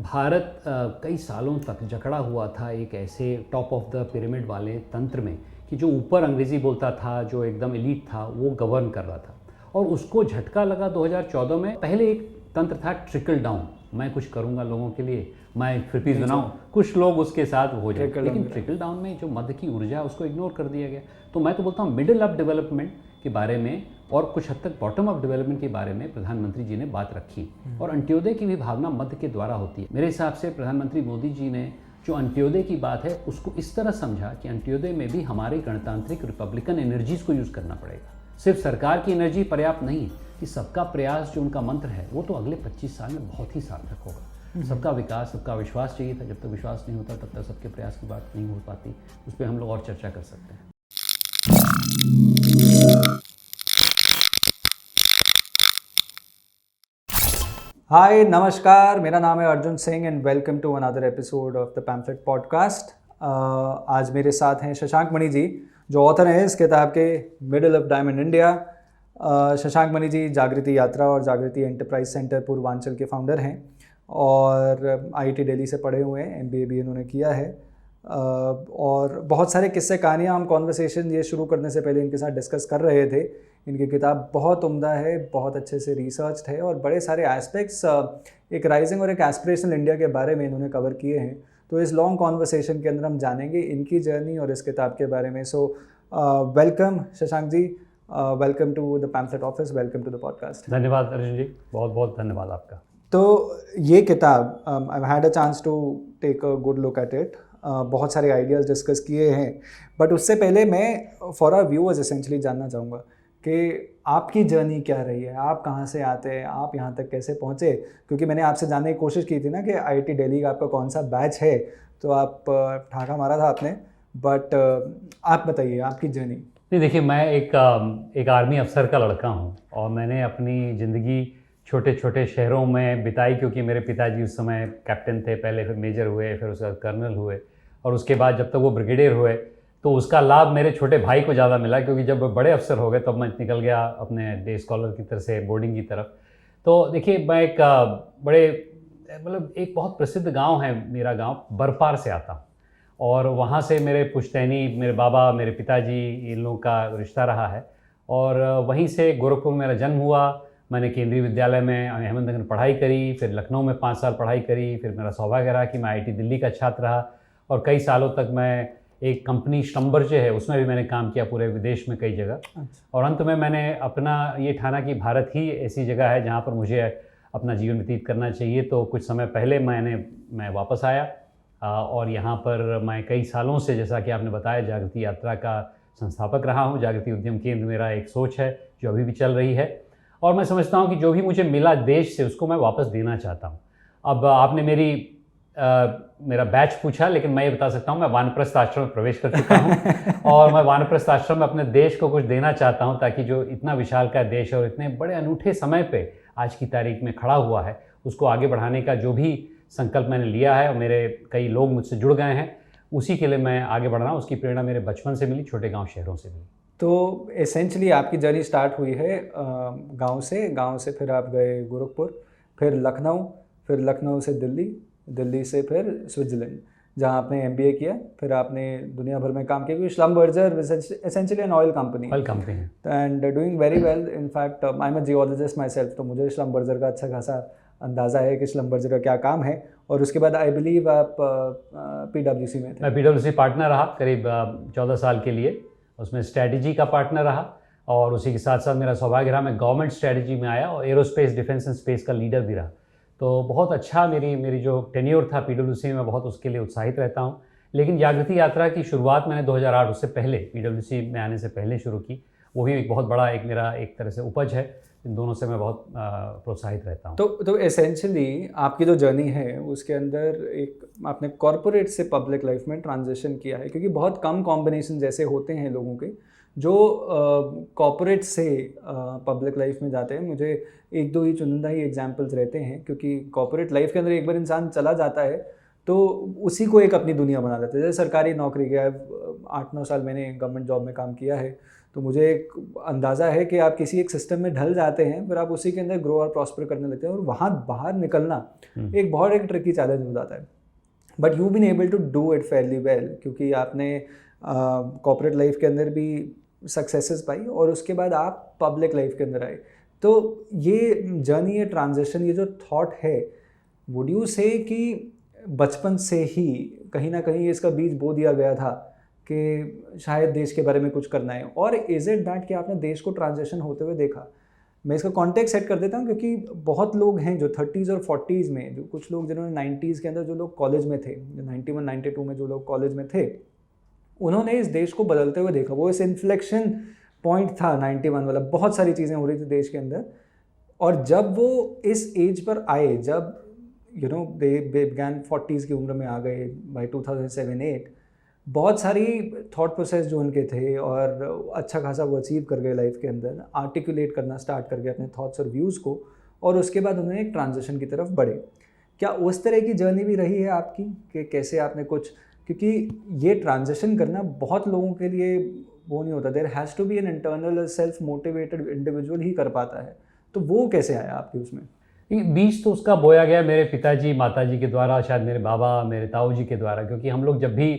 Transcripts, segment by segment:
भारत कई सालों तक जकड़ा हुआ था एक ऐसे टॉप ऑफ द पिरामिड वाले तंत्र में कि जो ऊपर अंग्रेज़ी बोलता था, जो एकदम एलीट था, वो गवर्न कर रहा था। और उसको झटका लगा 2014 में। पहले एक तंत्र था ट्रिकल डाउन, मैं कुछ करूंगा लोगों के लिए, मैं फिर बनाऊं, कुछ लोग उसके साथ हो जाए। लेकिन ट्रिकल डाउन में जो मध्य की ऊर्जा है उसको इग्नोर कर दिया गया। तो मैं तो बोलता हूँ मिडिल अप डेवलपमेंट के बारे में और कुछ हद तक बॉटम अप डेवलपमेंट के बारे में प्रधानमंत्री जी ने बात रखी। और अंत्योदय की भी भावना मध्य के द्वारा होती है। मेरे हिसाब से प्रधानमंत्री मोदी जी ने जो अंत्योदय की बात है उसको इस तरह समझा कि अंत्योदय में भी हमारे गणतांत्रिक रिपब्लिकन एनर्जीज को यूज़ करना पड़ेगा। सिर्फ सरकार की एनर्जी पर्याप्त नहीं है, कि सबका प्रयास जो उनका मंत्र है वो तो अगले 25 साल में बहुत ही सार्थक होगा। सबका विकास, सबका विश्वास चाहिए था। जब तक विश्वास नहीं होता तब तक सबके प्रयास की बात नहीं हो पाती। उस पर हम लोग और चर्चा कर सकते हैं। हाय नमस्कार, मेरा नाम है Arjun Singh and welcome to another episode of the pamphlet podcast. आज मेरे साथ हैं शशांक मणि जी, जो ऑथर हैं इस किताब के middle of diamond India. Shashank Mani ji Jagriti Yatra और जागृति एंटरप्राइज सेंटर पूर्वांचल के फाउंडर हैं और IIT दिल्ली से पढ़े हुए हैं, MBA भी इन्होंने किया है। और बहुत सारे किस्से कहानियाँ हम कॉन्वर्सेशन ये शुरू करने से पहले इनके साथ डिस्कस कर रहे थे। इनकी किताब बहुत उम्दा है, बहुत अच्छे से रिसर्च है और बड़े सारे एस्पेक्ट्स एक राइजिंग और एक एस्पिरेशनल इंडिया के बारे में इन्होंने कवर किए हैं। तो इस लॉन्ग कॉन्वर्सेशन के अंदर हम जानेंगे इनकी जर्नी और इस किताब के बारे में। So welcome Shashank ji, welcome to the pamphlet office, welcome to the podcast. धन्यवाद अर्जुन जी, बहुत बहुत धन्यवाद आपका। तो ये किताब I had a chance to take a good look at it. बहुत सारे आइडियाज़ डिस्कस किए हैं, बट उससे पहले मैं फॉर आवर व्यूअर्स एसेंशियली जानना चाहूँगा कि आपकी जर्नी क्या रही है, आप कहाँ से आते हैं, आप यहाँ तक कैसे पहुँचे। क्योंकि मैंने आपसे जानने की कोशिश की थी ना कि IIT दिल्ली का आपका कौन सा बैच है, तो आप ठाका मारा था आपने, बट आप बताइए आपकी जर्नी। नहीं, देखिए, मैं एक आर्मी अफसर का लड़का हूँ और मैंने अपनी ज़िंदगी छोटे छोटे शहरों में बिताई, क्योंकि मेरे पिताजी उस समय कैप्टन थे पहले, फिर मेजर हुए, फिर उसके बाद कर्नल हुए और उसके बाद जब तक वो ब्रिगेडियर हुए तो उसका लाभ मेरे छोटे भाई को ज़्यादा मिला, क्योंकि जब बड़े अफसर हो गए तब मैं निकल गया अपने डे स्कॉलर की तरफ से बोर्डिंग की तरफ। तो देखिए, मैं एक एक बहुत प्रसिद्ध गांव है मेरा गांव, बरपार से आता हूँ और वहाँ से मेरे पुश्तैनी, मेरे बाबा, मेरे पिताजी, इन लोगों का रिश्ता रहा है। और वहीं से गोरखपुर में मेरा जन्म हुआ। मैंने केंद्रीय विद्यालय में अहमदनगर में पढ़ाई करी, फिर लखनऊ में 5 साल पढ़ाई करी, फिर मेरा सौभाग्य रहा कि मैं IIT दिल्ली का छात्र रहा और कई सालों तक मैं एक कंपनी श्रमबर्ज है उसमें भी मैंने काम किया, पूरे विदेश में कई जगह। अच्छा। और अंत में मैंने अपना ये ठाना कि भारत ही ऐसी जगह है जहाँ पर मुझे अपना जीवन व्यतीत करना चाहिए। तो कुछ समय पहले मैं वापस आया और यहाँ पर मैं कई सालों से, जैसा कि आपने बताया, जागृति यात्रा का संस्थापक रहा हूँ। जागृति उद्यम केंद्र मेरा एक सोच है जो अभी भी चल रही है और मैं समझता हूँ कि जो भी मुझे मिला देश से उसको मैं वापस देना चाहता हूँ। अब आपने मेरा बैच पूछा, लेकिन मैं ये बता सकता हूँ मैं वानप्रस्थ आश्रम में प्रवेश कर चुका हूँ और मैं वानप्रस्थ आश्रम में अपने देश को कुछ देना चाहता हूँ, ताकि जो इतना विशालकाय देश और इतने बड़े अनूठे समय पे आज की तारीख में खड़ा हुआ है उसको आगे बढ़ाने का जो भी संकल्प मैंने लिया है और मेरे कई लोग मुझसे जुड़ गए हैं, उसी के लिए मैं आगे बढ़ रहा हूँ। उसकी प्रेरणा मेरे बचपन से मिली, छोटे गाँव शहरों से मिली। तो एसेंशली आपकी जर्नी स्टार्ट हुई है गांव से फिर आप गए गोरखपुर, फिर लखनऊ, फिर लखनऊ से दिल्ली, दिल्ली से फिर स्विट्ज़रलैंड जहां आपने MBA किया, फिर आपने दुनिया भर में काम किया, क्योंकि श्लमबर्जर एसेंशियली एन ऑयल कंपनी है and doing very well. In fact I am a geologist my self, तो मुझे श्लमबर्जर का अच्छा खासा अंदाज़ा है कि श्लमबर्जर का क्या काम है। और उसके बाद आई बिलीव आप PwC में थे। मैं PwC पार्टनर रहा करीब 14 साल के लिए, उसमें स्ट्रैटेजी का पार्टनर रहा और उसी के साथ साथ मेरा सौभाग्य रहा मैं गवर्नमेंट स्ट्रैटेजी में आया और एरोस्पेस, डिफेंस एंड स्पेस का लीडर भी रहा। तो बहुत अच्छा मेरी जो टेन्योर था PwC में, मैं बहुत उसके लिए उत्साहित रहता हूँ। लेकिन जागृति यात्रा की शुरुआत मैंने 2008, उससे पहले PwC में आने से पहले शुरू की। वो भी एक बहुत बड़ा मेरा एक तरह से उपज है। इन दोनों से मैं बहुत प्रोत्साहित रहता हूँ। तो एसेंशियली आपकी जो जर्नी है उसके अंदर एक आपने कॉर्पोरेट से पब्लिक लाइफ में ट्रांजिशन किया है, क्योंकि बहुत कम कॉम्बिनेशन जैसे होते हैं लोगों के जो कॉर्पोरेट से पब्लिक लाइफ में जाते हैं। मुझे एक दो ही चुनिंदा ही एग्जांपल्स रहते हैं, क्योंकि कॉर्पोरेट लाइफ के अंदर एक बार इंसान चला जाता है तो उसी को एक अपनी दुनिया बना लेते हैं। जैसे सरकारी नौकरी, गया 8-9 साल मैंने गवर्नमेंट जॉब में काम किया है, तो मुझे एक अंदाज़ा है कि आप किसी एक सिस्टम में ढल जाते हैं, फिर आप उसी के अंदर ग्रो और प्रॉस्पर करने लगते हैं, और वहाँ बाहर निकलना एक बहुत एक ट्रिकी चैलेंज हो जाता है। But you been able to do it fairly well, क्योंकि आपने कॉर्पोरेट लाइफ के अंदर भी सक्सेसेस पाई और उसके बाद आप पब्लिक लाइफ के अंदर आए। तो ये जर्नी, ये ट्रांजिशन, ये जो थॉट है, वुड यू से कि बचपन से ही कहीं ना कहीं इसका बीज बो दिया गया था कि शायद देश के बारे में कुछ करना है? और इज़ इट दैट कि आपने देश को ट्रांजिशन होते हुए देखा? मैं इसका कॉन्टेक्स्ट सेट कर देता हूँ, क्योंकि बहुत लोग हैं जो 30s और 40s में, जो कुछ लोग जिन्होंने 90s के अंदर, जो लोग कॉलेज में थे, 91 92 में जो लोग कॉलेज में थे, उन्होंने इस देश को बदलते हुए देखा। वो इस इन्फ्लेक्शन पॉइंट था 91 वाला, बहुत सारी चीज़ें हो रही थी देश के अंदर, और जब वो इस एज पर आए, जब दे बिगैन 40s की उम्र में आ गए बाय 2007-8, बहुत सारी थॉट प्रोसेस जो उनके थे, और अच्छा खासा वो अचीव कर गए लाइफ के अंदर, आर्टिकुलेट करना स्टार्ट कर गए अपने थॉट्स और व्यूज़ को, और उसके बाद उन्होंने एक ट्रांजिशन की तरफ बढ़े। क्या उस तरह की जर्नी भी रही है आपकी, कि कैसे आपने कुछ, क्योंकि ये ट्रांजिशन करना बहुत लोगों के लिए वो नहीं होता, there has to be an internal self motivated individual ही कर पाता है, तो वो कैसे आया आपके उसमें? बीज तो उसका बोया गया मेरे पिताजी माताजी के द्वारा, शायद मेरे बाबा मेरे ताऊ जी के द्वारा, क्योंकि हम लोग जब भी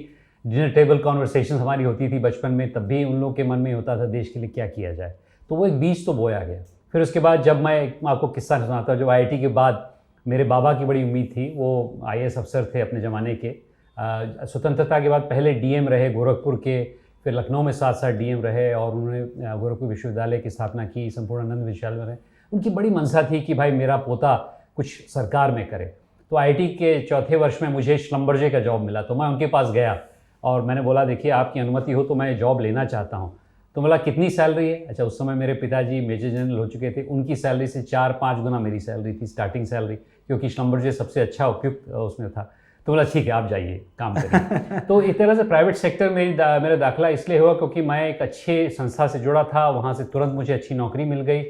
डिनर टेबल कॉन्वर्सेशन हमारी होती थी बचपन में, तब भी उन लोग के मन में होता था देश के लिए क्या किया जाए, तो वो एक बीज तो बोया गया। फिर उसके बाद जब मैं आपको किस्सा सुनाता हूँ, जब IIT के बाद मेरे बाबा की बड़ी उम्मीद थी, वो IAS अफसर थे अपने ज़माने के, स्वतंत्रता के बाद पहले DM रहे गोरखपुर के, फिर लखनऊ में 7 साल DM रहे, और उन्होंने गोरखपुर विश्वविद्यालय की स्थापना की, संपूर्णानंद विश्वविद्यालय में रहे। उनकी बड़ी मंशा थी कि भाई मेरा पोता कुछ सरकार में करे। तो IIT के चौथे वर्ष में मुझे श्लम्बर्जे का जॉब मिला, तो मैं उनके पास गया और मैंने बोला देखिए आपकी अनुमति हो तो मैं जॉब लेना चाहता हूँ। तो बोला कितनी सैलरी है? अच्छा, उस समय मेरे पिताजी मेजर जनरल हो चुके थे, उनकी सैलरी से 4-5 गुना मेरी सैलरी थी, स्टार्टिंग सैलरी, क्योंकि श्लम्बर्जे सबसे अच्छा उपयुक्त उसमें था। तो बोला ठीक है आप जाइए काम करिए। तो एक तरह से प्राइवेट सेक्टर मेरा दाखिला इसलिए हुआ क्योंकि मैं एक अच्छे संस्था से जुड़ा था, वहाँ से तुरंत मुझे अच्छी नौकरी मिल गई,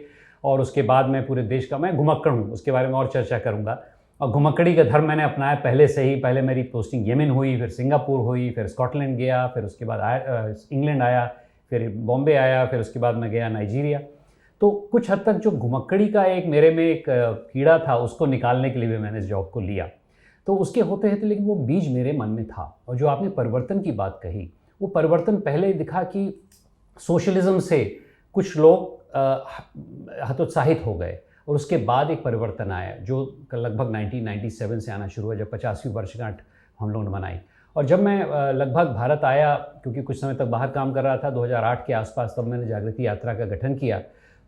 और उसके बाद मैं पूरे देश का, मैं घुमक्कड़ हूँ, उसके बारे में और चर्चा करूँगा, और घुमक्कड़ी का धर्म मैंने अपनाया पहले से ही। पहले मेरी पोस्टिंग येमेन हुई, फिर सिंगापुर हुई, फिर स्कॉटलैंड गया, फिर उसके बाद इंग्लैंड आया, फिर बॉम्बे आया, फिर उसके बाद मैं गया नाइजीरिया। तो कुछ हद तक जो घुमक्कड़ी का एक मेरे में एक कीड़ा था, उसको निकालने के लिए भी मैंने इस जॉब को लिया। तो उसके होते होते लेकिन वो बीज मेरे मन में था। और जो आपने परिवर्तन की बात कही, वो परिवर्तन पहले दिखा कि सोशलिज्म से कुछ लोग हतोत्साहित हो गए, और उसके बाद एक परिवर्तन आया जो लगभग 1997 से आना शुरू हुआ, जब 50वीं वर्षगांठ हम लोगों ने मनाई। और जब मैं लगभग भारत आया, क्योंकि कुछ समय तक बाहर काम कर रहा था, 2008 के आसपास तब मैंने जागृति यात्रा का गठन किया।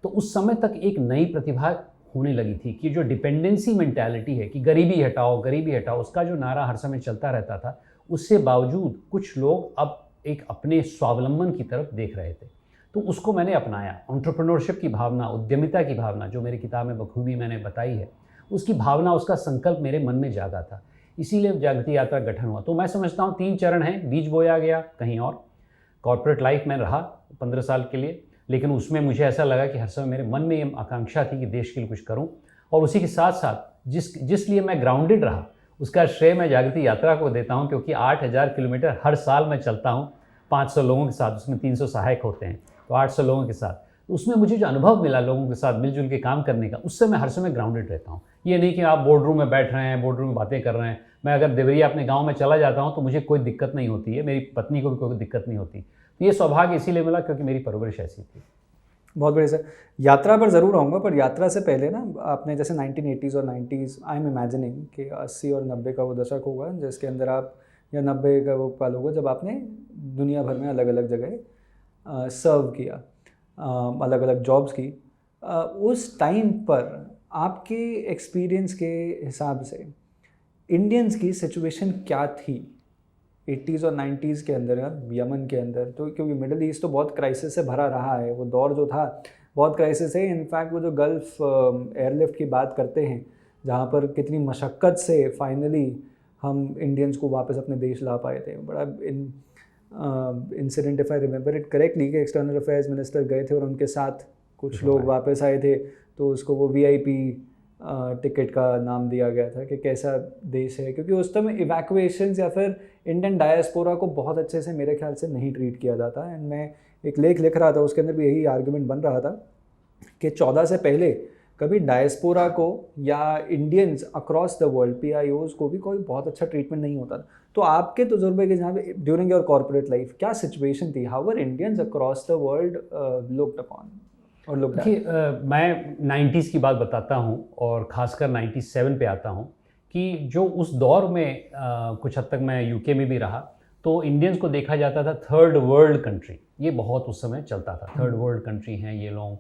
तो उस समय तक एक नई प्रतिभा होने लगी थी कि जो डिपेंडेंसी मेंटालिटी है कि गरीबी हटाओ, उसका जो नारा हर समय चलता रहता था, उससे बावजूद कुछ लोग अब एक अपने स्वावलंबन की तरफ देख रहे थे। तो उसको मैंने अपनाया। एंटरप्रेन्योरशिप की भावना, उद्यमिता की भावना, जो मेरी किताब में बखूबी मैंने बताई है, उसकी भावना, उसका संकल्प मेरे मन में जागा था, इसीलिए जागृति यात्रा गठन हुआ। तो मैं समझता हूँ 3 चरण हैं। बीज बोया गया कहीं और, कॉर्पोरेट लाइफ में रहा 15 साल के लिए, लेकिन उसमें मुझे ऐसा लगा कि हर समय मेरे मन में ये आकांक्षा थी कि देश के लिए कुछ करूं, और उसी के साथ साथ जिस लिए मैं ग्राउंडेड रहा, उसका श्रेय मैं जागृति यात्रा को देता हूं, क्योंकि 8000 किलोमीटर हर साल मैं चलता हूं 500 लोगों के साथ, उसमें 300 सहायक होते हैं, तो 800 लोगों के साथ। उसमें मुझे जो अनुभव मिला लोगों के साथ मिलजुल के काम करने का, उससे मैं हर समय ग्राउंडेड रहता हूँ। ये नहीं कि आप बोर्ड रूम में बैठ रहे हैं, बोर्ड रूम में बातें कर रहे हैं। मैं अगर देवरिया अपने गाँव में चला जाता हूँ तो मुझे कोई दिक्कत नहीं होती है, मेरी पत्नी को भी कोई दिक्कत नहीं होती। तो ये सौभाग्य इसीलिए मिला क्योंकि मेरी परवरिश ऐसी थी। बहुत बढ़िया सर। यात्रा पर ज़रूर आऊँगा, पर यात्रा से पहले ना, आपने जैसे 1980s और 90s, आई एम इमेजिनिंग कि 80 और 90 का वो दशक होगा जिसके अंदर आप, या 90 का वो पल होगा जब आपने दुनिया भर में अलग अलग जगह सर्व किया, अलग अलग जॉब्स की। उस टाइम पर आपके एक्सपीरियंस के हिसाब से इंडियंस की सिचुएशन क्या थी 80s और 90s के अंदर, यमन के अंदर? तो क्योंकि मिडल ईस्ट तो बहुत क्राइसिस से भरा रहा है, वो दौर जो था बहुत क्राइसिस है। इनफैक्ट वो जो गल्फ़ एयरलिफ्ट की बात करते हैं, जहाँ पर कितनी मशक्क़त से फाइनली हम इंडियंस को वापस अपने देश ला पाए थे। बड़ा incident, if I remember it correctly, कि एक्सटर्नल अफेयर्स मिनिस्टर गए थे और उनके साथ कुछ लोग वापस आए थे, तो उसको वो VIP टिकट का नाम दिया गया था कि कैसा देश है, क्योंकि उस टाइम इवैक्यूएशंस या फिर इंडियन डायस्पोरा को बहुत अच्छे से मेरे ख्याल से नहीं ट्रीट किया जाता। एंड मैं एक लेख लिख रहा था, उसके अंदर भी यही आर्गुमेंट बन रहा था कि 14 से पहले कभी डायस्पोरा को या Indians across the world PIOs को भी कोई बहुत अच्छा ट्रीटमेंट नहीं होता था। तो आपके तजुर्बे के जहाँ पे ड्यूरिंग योर कॉर्पोरेट लाइफ क्या सिचुएशन थी? How were Indians across the world looked upon और लुक्ड एट? देखिए, मैं 90s की बात बताता हूँ और ख़ासकर 97 पे आता हूँ कि जो उस दौर में कुछ हद तक मैं यूके में भी रहा, तो इंडियंस को देखा जाता था थर्ड वर्ल्ड कंट्री। ये बहुत उस समय चलता था, थर्ड वर्ल्ड कंट्री हैं ये लोग,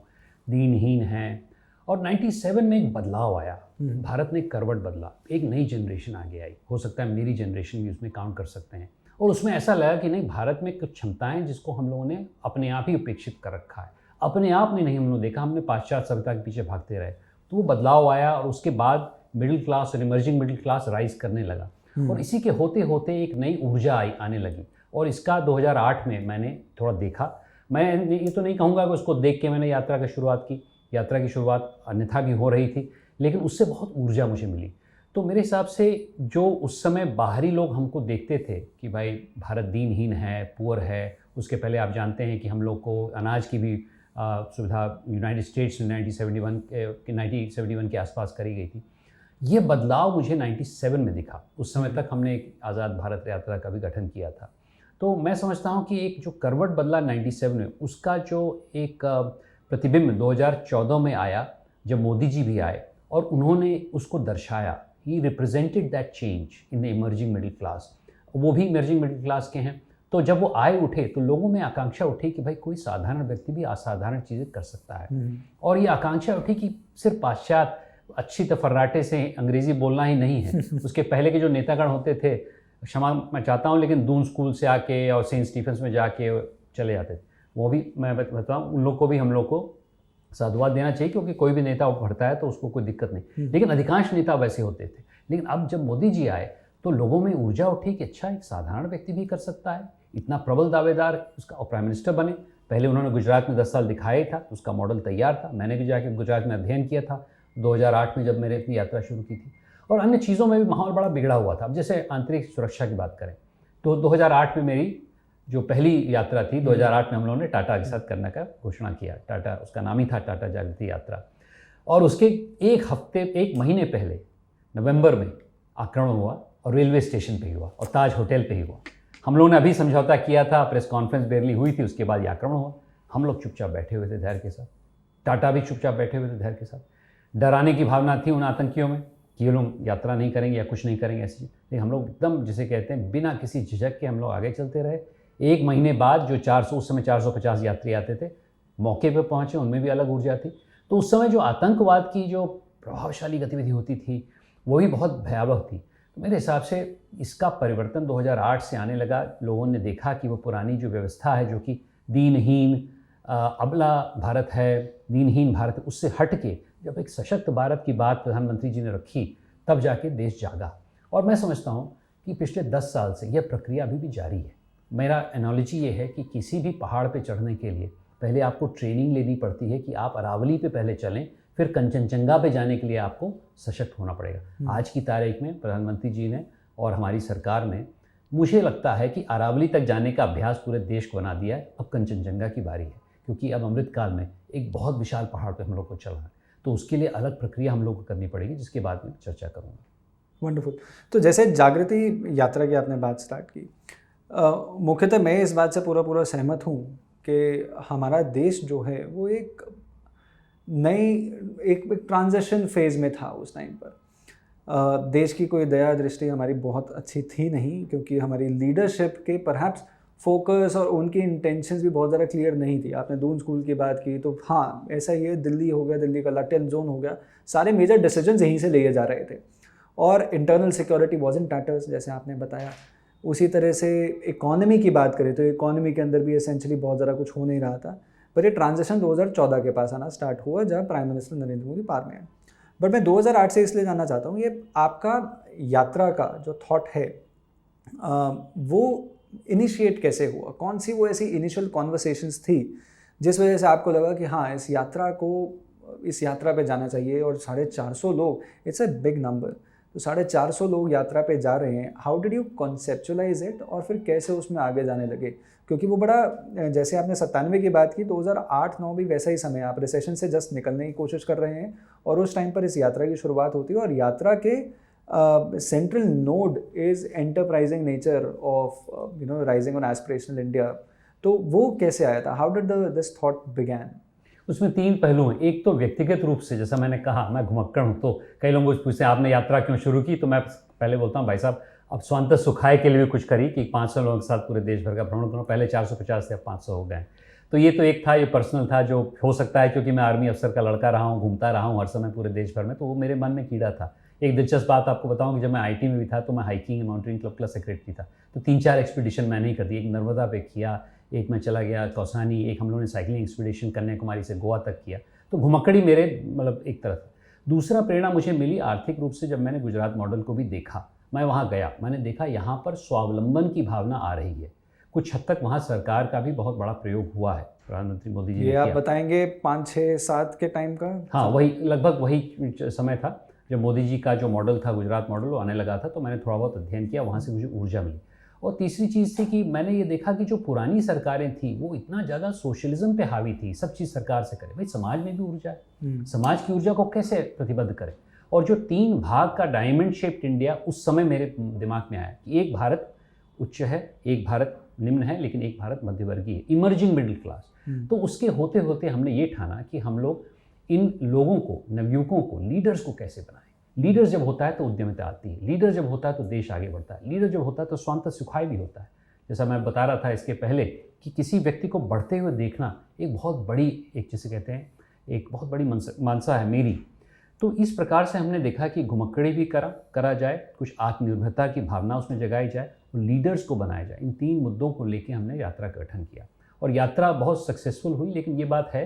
दीनहीन हैं। और 97 में एक बदलाव आया, भारत ने करवट बदला, एक नई जनरेशन आगे आई। हो सकता है मेरी जनरेशन भी उसमें काउंट कर सकते हैं। और उसमें ऐसा लगा कि नहीं, भारत में कुछ क्षमताएं जिसको हम लोगों ने अपने आप ही उपेक्षित कर रखा है, अपने आप में नहीं हम लोग देखा, हमने पाश्चात्य सभ्यता के पीछे भागते रहे। तो वो बदलाव आया और उसके बाद मिडिल क्लास और इमर्जिंग मिडिल क्लास राइज करने लगा। और इसी के होते होते एक नई ऊर्जा आने लगी। और इसका 2008 में मैंने थोड़ा देखा। मैं ये तो नहीं कहूँगा कि उसको देख के मैंने यात्रा की शुरुआत की, यात्रा की शुरुआत अन्यथा भी हो रही थी, लेकिन उससे बहुत ऊर्जा मुझे मिली। तो मेरे हिसाब से जो उस समय बाहरी लोग हमको देखते थे कि भाई भारत दीनहीन है, पुअर है, उसके पहले आप जानते हैं कि हम लोग को अनाज की भी सुविधा यूनाइटेड स्टेट्स में 1971 के आसपास करी गई थी। ये बदलाव मुझे 97 में दिखा। उस समय तक हमने एक आज़ाद भारत यात्रा का भी गठन किया था। तो मैं समझता हूँ कि एक जो करवट बदला 97 में, उसका जो एक प्रतिबिंब 2014 में आया, जब मोदी जी भी आए और उन्होंने उसको दर्शाया। He represented that change in the emerging middle class. वो भी इमर्जिंग मिडिल क्लास के हैं। तो जब वो आए उठे तो लोगों में आकांक्षा उठी कि भाई कोई साधारण व्यक्ति भी असाधारण चीज़ें कर सकता है। और ये आकांक्षा उठी कि सिर्फ पाश्चात्य अच्छी तफर्राटे से अंग्रेज़ी बोलना ही नहीं है। उसके पहले के जो नेतागण होते थे, क्षमा मैं चाहता हूँ, लेकिन दून स्कूल से आके और सेंट स्टीफेंस में जाके चले जाते थे। वो भी मैं बताऊँ, उन लोग को भी हम लोग को साधुवाद देना चाहिए, क्योंकि कोई भी नेता उभरता है तो उसको कोई दिक्कत नहीं, लेकिन अधिकांश नेता वैसे होते थे। लेकिन अब जब मोदी जी आए तो लोगों में ऊर्जा उठी कि अच्छा, एक साधारण व्यक्ति भी कर सकता है। इतना प्रबल दावेदार उसका और प्राइम मिनिस्टर बने। पहले उन्होंने गुजरात में 10 साल दिखाया था, उसका मॉडल तैयार था। मैंने भी जाके गुजरात में अध्ययन किया था 2008 में, जब मैंने अपनी यात्रा शुरू की थी। और अन्य चीज़ों में भी माहौल बड़ा बिगड़ा हुआ था। अब जैसे आंतरिक सुरक्षा की बात करें तो 2008 में मेरी जो पहली यात्रा थी, 2008 में हम लोगों ने टाटा के साथ करने का घोषणा किया। टाटा, उसका नाम ही था टाटा जागृति यात्रा। और उसके एक महीने पहले नवंबर में आक्रमण हुआ और रेलवे स्टेशन पे ही हुआ और ताज होटल पे ही हुआ। हम लोगों ने अभी समझौता किया था, प्रेस कॉन्फ्रेंस बेरली हुई थी, उसके बाद ये आक्रमण हुआ। हम लोग चुपचाप बैठे हुए थे धैर्य के साथ, टाटा भी चुपचाप बैठे हुए थे धैर्य के साथ। डराने की भावना थी उन आतंकियों में कि ये लोग यात्रा नहीं करेंगे या कुछ नहीं करेंगे ऐसी, लेकिन हम लोग एकदम जिसे कहते हैं बिना किसी झिझक के हम लोग आगे चलते रहे। एक महीने बाद जो 400, उस समय 450 यात्री आते थे, मौके पर पहुँचे, उनमें भी अलग ऊर्जा थी। तो उस समय जो आतंकवाद की जो प्रभावशाली गतिविधि होती थी वो भी बहुत भयावह थी। तो मेरे हिसाब से इसका परिवर्तन 2008 से आने लगा। लोगों ने देखा कि वो पुरानी जो व्यवस्था है, जो कि दीनहीन अबला भारत है, दीनहीन भारत है, उससे हट के जब एक सशक्त भारत की बात प्रधानमंत्री जी ने रखी, तब जाके देश जागा। और मैं समझता हूँ कि पिछले 10 साल से यह प्रक्रिया अभी भी जारी है। मेरा एनालॉजी ये है कि किसी भी पहाड़ पे चढ़ने के लिए पहले आपको ट्रेनिंग लेनी पड़ती है कि आप अरावली पे पहले चलें, फिर कंचनजंगा पे जाने के लिए आपको सशक्त होना पड़ेगा। आज की तारीख में प्रधानमंत्री जी ने और हमारी सरकार ने, मुझे लगता है कि अरावली तक जाने का अभ्यास पूरे देश को बना दिया है। अब कंचनजंगा की बारी है, क्योंकि अब अमृतकाल में एक बहुत विशाल पहाड़ पे हम लोग को चलना है। तो उसके लिए अलग प्रक्रिया हम लोग को करनी पड़ेगी, जिसके बाद में चर्चा करूँगा। वंडरफुल। तो जैसे जागृति यात्रा की आपने बात स्टार्ट की, मुख्यतः मैं इस बात से पूरा सहमत हूँ कि हमारा देश जो है वो एक ट्रांजिशन फेज़ में था उस टाइम पर। देश की कोई दया दृष्टि हमारी बहुत अच्छी थी नहीं, क्योंकि हमारी लीडरशिप के परहैप्स फोकस और उनकी इंटेंशंस भी बहुत ज़्यादा क्लियर नहीं थी। आपने दून स्कूल की बात की तो हाँ, ऐसा ही है, दिल्ली हो गया, दिल्ली का लैटिन जोन हो गया, सारे मेजर डिसीजंस यहीं से लिए जा रहे थे। और इंटरनल सिक्योरिटी वॉज इन टैटर्स, जैसे आपने बताया। उसी तरह से इकॉनमी की बात करें तो इकॉनमी के अंदर भी एसेंशली बहुत ज़्यादा कुछ हो नहीं रहा था। पर ये ट्रांजिशन 2014 के पास आना स्टार्ट हुआ, जब प्राइम मिनिस्टर नरेंद्र मोदी पार में आए। बट मैं 2008 से इसलिए जानना चाहता हूँ, ये आपका यात्रा का जो थॉट है वो इनिशिएट कैसे हुआ? कौन सी वो ऐसी इनिशियल कॉन्वर्सेशंस थी जिस वजह से आपको लगा कि हाँ, इस यात्रा पे जाना चाहिए? और 450 लोग, इट्स अ बिग नंबर। तो 450 लोग यात्रा पे जा रहे हैं, how did you conceptualise it और फिर कैसे उसमें आगे जाने लगे? क्योंकि वो बड़ा, जैसे आपने 97 की बात की, 2008-9 भी वैसा ही समय है, आप रिसेशन से जस्ट निकलने की कोशिश कर रहे हैं और उस टाइम पर इस यात्रा की शुरुआत होती है और यात्रा के central node is enterprising nature of rising on aspirational India. तो वो कैसे आया था? How did this thought began? उसमें 3 पहलू हैं। एक तो व्यक्तिगत रूप से, जैसा मैंने कहा मैं घुमक्कड़ हूँ, तो कई लोग मुझसे पूछते हैं आपने यात्रा क्यों शुरू की, तो मैं पहले बोलता हूँ भाई साहब अब स्वांतः सुखाय के लिए भी कुछ करी कि 500 लोगों के साथ पूरे देश भर का भ्रमण करूँ। पहले 450 से अब 500 हो गए। तो ये तो एक था, ये पर्सनल था, जो हो सकता है क्योंकि मैं आर्मी अफसर का लड़का रहा हूँ, घूमता रहा हूँ हर समय पूरे देश भर में, तो वो मेरे मन में कीड़ा था। एक दिलचस्प बात आपको बताऊं कि जब मैं आईटी में भी था तो मैं हाइकिंग एंड माउंटेनिंग क्लब का सेक्रेटरी था। तो 3-4 एक्सपीडिशन मैंने ही कर दी। एक नर्मदा पे किया, एक मैं चला गया कौसानी, एक हम लोगों ने साइकिलिंग एक्सपीडिशन कन्याकुमारी से गोवा तक किया। तो घुमक्कड़ी मेरे मतलब एक तरफ। दूसरा प्रेरणा मुझे मिली आर्थिक रूप से, जब मैंने गुजरात मॉडल को भी देखा। मैं वहाँ गया, मैंने देखा यहाँ पर स्वावलंबन की भावना आ रही है। कुछ हद तक वहाँ सरकार का भी बहुत बड़ा प्रयोग हुआ है, प्रधानमंत्री मोदी जी ने ये किया। आप बताएंगे 5, 6, 7 के टाइम का? हाँ, वही लगभग वही समय था जब मोदी जी का जो मॉडल था, गुजरात मॉडल, वो आने लगा था। तो मैंने थोड़ा बहुत अध्ययन किया, वहाँ से मुझे ऊर्जा मिली। और तीसरी चीज़ थी कि मैंने ये देखा कि जो पुरानी सरकारें थी वो इतना ज़्यादा सोशलिज्म पे हावी थी, सब चीज़ सरकार से करे। भाई समाज में भी ऊर्जा है, समाज की ऊर्जा को कैसे प्रतिबद्ध करें। और जो 3 भाग का डायमंड शेप्ड इंडिया उस समय मेरे दिमाग में आया कि एक भारत उच्च है, एक भारत निम्न है, लेकिन एक भारत मध्यवर्गीय है, इमर्जिंग मिडिल क्लास। तो उसके होते होते हमने ये ठाना कि हम लोग इन लोगों को, नवयुवकों को, लीडर्स को कैसे बनाएं। लीडर जब होता है तो उद्यमिता आती है, लीडर जब होता है तो देश आगे बढ़ता है, लीडर जब होता है तो स्वांतः सुखाय भी होता है। जैसा मैं बता रहा था इसके पहले कि किसी व्यक्ति को बढ़ते हुए देखना एक बहुत बड़ी, एक जिसे कहते हैं एक बहुत बड़ी मानसा है मेरी। तो इस प्रकार से हमने देखा कि घुमक्कड़ी भी करा जाए, कुछ आत्मनिर्भरता की भावना उसमें जगाई जाए और लीडर्स को बनाया जाए। इन 3 मुद्दों को लेकर हमने यात्रा का गठन किया और यात्रा बहुत सक्सेसफुल हुई। लेकिन ये बात है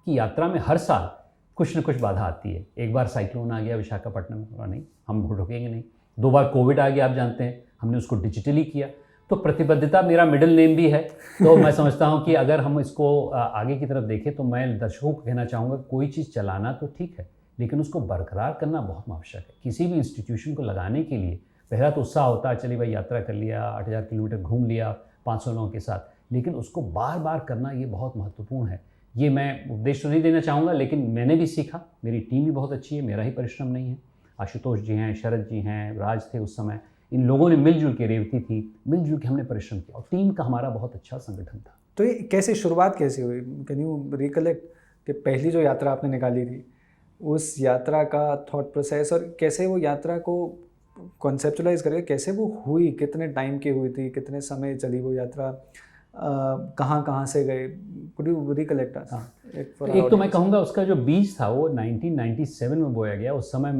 कि यात्रा में हर साल कुछ न कुछ बाधा आती है। एक बार साइक्लोन आ गया विशाखापट्टनम में, नहीं हम रुकेंगे नहीं। 2 बार कोविड आ गया, आप जानते हैं, हमने उसको डिजिटली किया। तो प्रतिबद्धता मेरा मिडिल नेम भी है। तो मैं समझता हूँ कि अगर हम इसको आगे की तरफ देखें तो मैं दर्शकों को कहना चाहूँगा, कोई चीज़ चलाना तो ठीक है लेकिन उसको बरकरार करना बहुत आवश्यक है। किसी भी इंस्टीट्यूशन को लगाने के लिए पहला तो उत्साह होता है, चलिए भाई यात्रा कर लिया, 8000 किलोमीटर घूम लिया 500 लोगों के साथ, लेकिन उसको बार बार करना ये बहुत महत्वपूर्ण है। ये मैं उपदेश तो नहीं देना चाहूँगा, लेकिन मैंने भी सीखा। मेरी टीम भी बहुत अच्छी है, मेरा ही परिश्रम नहीं है। आशुतोष जी हैं, शरद जी हैं, राज थे उस समय, इन लोगों ने मिलजुल के, रेवती थी, मिलजुल के हमने परिश्रम किया और टीम का हमारा बहुत अच्छा संगठन था। तो ये कैसे शुरुआत कैसे हुई? कैन यू रिकलेक्ट कि पहली जो यात्रा आपने निकाली थी, उस यात्रा का थॉट प्रोसेस और कैसे वो यात्रा को कॉन्सेप्चुलाइज करके कैसे वो हुई, कितने टाइम की हुई थी, कितने समय चली वो यात्रा, कहाँ कहाँ से गए? कुड यू रिकलेक्ट अस? एक तो मैं कहूँगा उसका जो बीज था वो 1997 में बोया गया। उस समय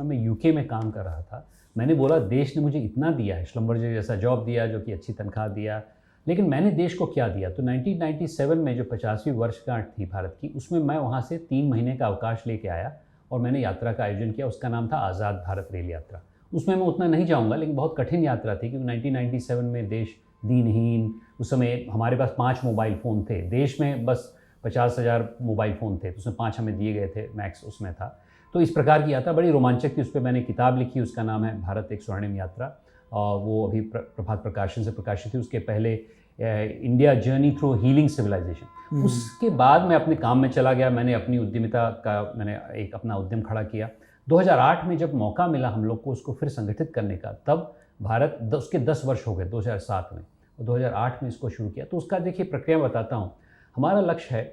मैं यूके में काम कर रहा था। मैंने बोला देश ने मुझे इतना दिया है, श्लम्बर्जर जैसा जॉब दिया जो कि अच्छी तनख्वाह दिया, लेकिन मैंने देश को क्या दिया। तो 1997 में जो 50वीं वर्षगांठ थी भारत की, उसमें मैं वहाँ से 3 महीने का अवकाश लेके आया और मैंने यात्रा का आयोजन किया। उसका नाम था आज़ाद भारत रेल यात्रा। उसमें मैं उतना नहीं जाऊँगा, लेकिन बहुत कठिन यात्रा थी क्योंकि 1997 में देश दीनहीन, उस समय हमारे पास 5 मोबाइल फ़ोन थे, देश में बस 50,000 मोबाइल फ़ोन थे, तो उसमें 5 हमें दिए गए थे, मैक्स उसमें था। तो इस प्रकार की यात्रा बड़ी रोमांचक थी। उस पर मैंने किताब लिखी, उसका नाम है भारत एक स्वर्णिम यात्रा, और वो अभी प्रभात प्रकाशन से प्रकाशित थी। उसके पहले India journey through healing civilization. उसके बाद मैं अपने काम में चला गया। मैंने अपनी उद्यमिता का मैंने एक अपना उद्यम खड़ा किया। 2008 में जब मौका मिला हम लोग को उसको फिर संगठित करने का, तब भारत उसके 10 वर्ष हो गए 2007 में, और 2008 में इसको शुरू किया। तो उसका देखिए प्रक्रिया बताता हूँ। हमारा लक्ष्य है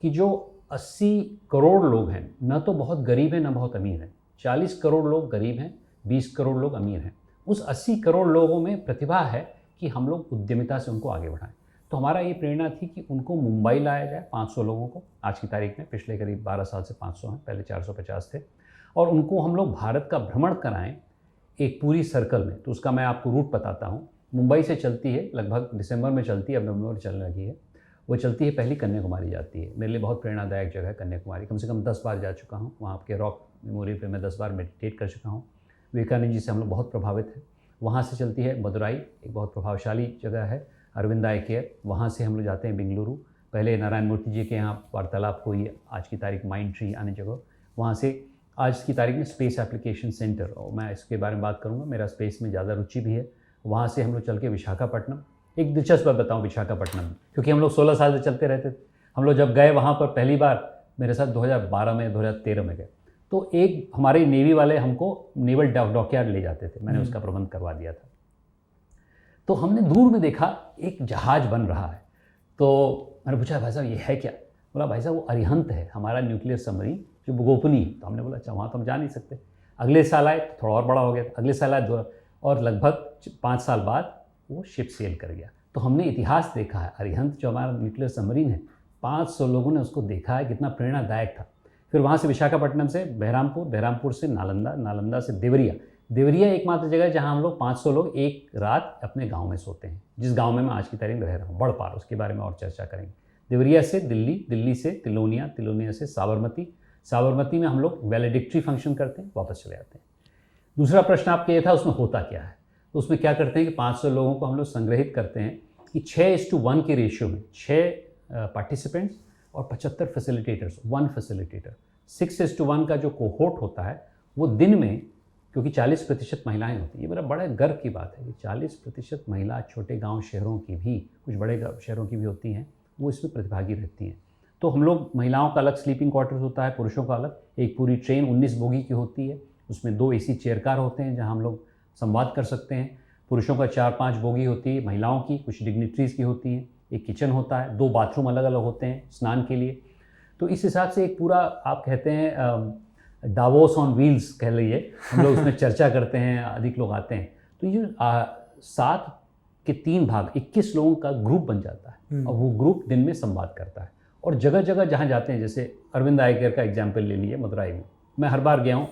कि जो 80 करोड़ लोग हैं, न तो बहुत गरीब हैं न बहुत अमीर हैं, 40 करोड़ लोग गरीब हैं, 20 करोड़ लोग अमीर हैं। उस 80 करोड़ लोगों में प्रतिभा है कि हम लोग उद्यमिता से उनको आगे बढ़ाएं। तो हमारा ये प्रेरणा थी कि उनको मुंबई लाया जाए, 500 लोगों को आज की तारीख में, पिछले करीब 12 साल से 500 हैं, पहले 450 थे, और उनको हम लोग भारत का भ्रमण कराएं एक पूरी सर्कल में। तो उसका मैं आपको रूट बताता हूँ। मुंबई से चलती है, लगभग दिसंबर में चलती है, अब नवंबर चलने लगी है। वो चलती है, पहली कन्याकुमारी जाती है। मेरे लिए बहुत प्रेरणादायक जगह है कन्याकुमारी, कम से कम 10 बार जा चुका हूँ। वहाँ आपके रॉक मेमोरियल पे मैं 10 बार मेडिटेट कर चुका हूँ। विवेकानंद जी से हम लोग बहुत प्रभावित हैं। वहाँ से चलती है मदुराई, एक बहुत प्रभावशाली जगह है, अरविंद आई केयर। वहाँ से हम लोग जाते हैं बेंगलुरु। पहले नारायण मूर्ति जी के यहाँ वार्तालाप हुई, आज की तारीख माइंड ट्री अन्य जगह। वहाँ से आज की तारीख में स्पेस एप्लीकेशन सेंटर, और मैं इसके बारे में बात करूँगा। मेरा स्पेस में ज़्यादा रुचि भी है। वहाँ से हम लोग चल के विशाखापट्टनम, एक दिलचस्प बात बताऊँ विशाखापट्टनम में, क्योंकि हम लोग 16 साल से चलते रहते थे। हम लोग जब गए वहाँ पर पहली बार, मेरे साथ 2012 में 2013 में गए, तो एक हमारे नेवी वाले हमको नेवल डॉकयार्ड ले जाते थे, मैंने उसका प्रबंध करवा दिया था। तो हमने दूर में देखा एक जहाज़ बन रहा है। तो मैंने पूछा भाई साहब ये है क्या? बोला भाई साहब वो अरिहंत है, हमारा न्यूक्लियर सबमरीन जो गोपनीय है। तो हमने बोला अच्छा वहाँ तो हम जा नहीं सकते। अगले साल आए तो थोड़ा और बड़ा हो गया, अगले साल आए और लगभग 5 साल बाद वो शिप सेल कर गया। तो हमने इतिहास देखा है, अरिहंत जो हमारा न्यूक्लियर सबमरीन है, 500 लोगों ने उसको देखा है, कितना प्रेरणादायक था। फिर वहाँ से विशाखापट्टनम से बहरामपुर, बहरामपुर से नालंदा, नालंदा से देवरिया। देवरिया एकमात्र जगह है जहाँ हम लोग 500 लोग एक रात अपने गांव में सोते हैं, जिस गांव में मैं आज की तारीख में रह रहा हूँ, बड़पार। उसके बारे में और चर्चा करेंगे। देवरिया से दिल्ली, दिल्ली से तिलोनिया, तिलोनिया से साबरमती, साबरमती में हम लोग वैलेडिक्ट्री फंक्शन करते हैं, वापस चले आते हैं। दूसरा प्रश्न आपके ये था उसमें होता क्या है? तो उसमें क्या करते हैं कि 500 लोगों को हम लोग संग्रहित करते हैं कि 6:1 के रेशियो में 6 पार्टिसिपेंट्स और 75 फैसिलिटेटर्स, 1 फैसिलिटेटर। 6:1 का जो कोहोर्ट होता है वो दिन में, क्योंकि 40% महिलाएं होती हैं, ये मेरा बड़ा गर्व की बात है कि 40% महिला छोटे गांव शहरों की भी, कुछ बड़े शहरों की भी होती हैं, वो इसमें प्रतिभागी रहती हैं। तो हम लोग महिलाओं का अलग स्लीपिंग क्वार्टर्स होता है, पुरुषों का अलग। एक पूरी ट्रेन 19 बोगी की होती है, उसमें 2 AC चेयर कार होते हैं जहां हम लोग संवाद कर सकते हैं। पुरुषों का 4-5 बोगी होती है, महिलाओं की कुछ डिग्निटरीज़ की होती हैं। एक किचन होता है, 2 बाथरूम अलग अलग होते हैं स्नान के लिए। तो इस हिसाब से एक पूरा आप कहते हैं डावोस ऑन व्हील्स कह लीजिए, हम लोग उसमें चर्चा करते हैं, अधिक लोग आते हैं। तो ये 7 के 3 भाग 21 लोगों का ग्रुप बन जाता है और वो ग्रुप दिन में संवाद करता है। और जगह जगह जहाँ जाते हैं, जैसे अरविंद आई केयर का एग्जाम्पल ले लिए मदुराई में, मैं हर बार गया हूँ,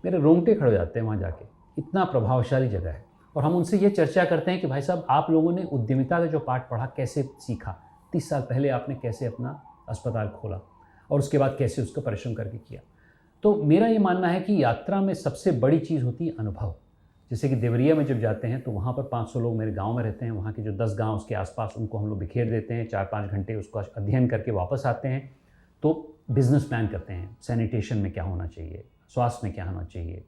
मेरे रोंगटे खड़े हो जाते हैं वहाँ जाके, इतना प्रभावशाली जगह है। और हम उनसे ये चर्चा करते हैं कि भाई साहब आप लोगों ने उद्यमिता का जो पाठ पढ़ा कैसे सीखा, 30 साल पहले आपने कैसे अपना अस्पताल खोला और उसके बाद कैसे उसका परिश्रम करके किया। तो मेरा ये मानना है कि यात्रा में सबसे बड़ी चीज़ होती है अनुभव। जैसे कि देवरिया में जब जाते हैं तो वहाँ पर 500 लोग मेरे गांव में रहते हैं, वहाँ के जो 10 गांव उसके आसपास, उनको हम लोग बिखेर देते हैं, 4-5 घंटे उसका अध्ययन करके वापस आते हैं। तो बिज़नेस प्लान करते हैं, सैनिटेशन में क्या होना चाहिए, स्वास्थ्य में क्या होना चाहिए,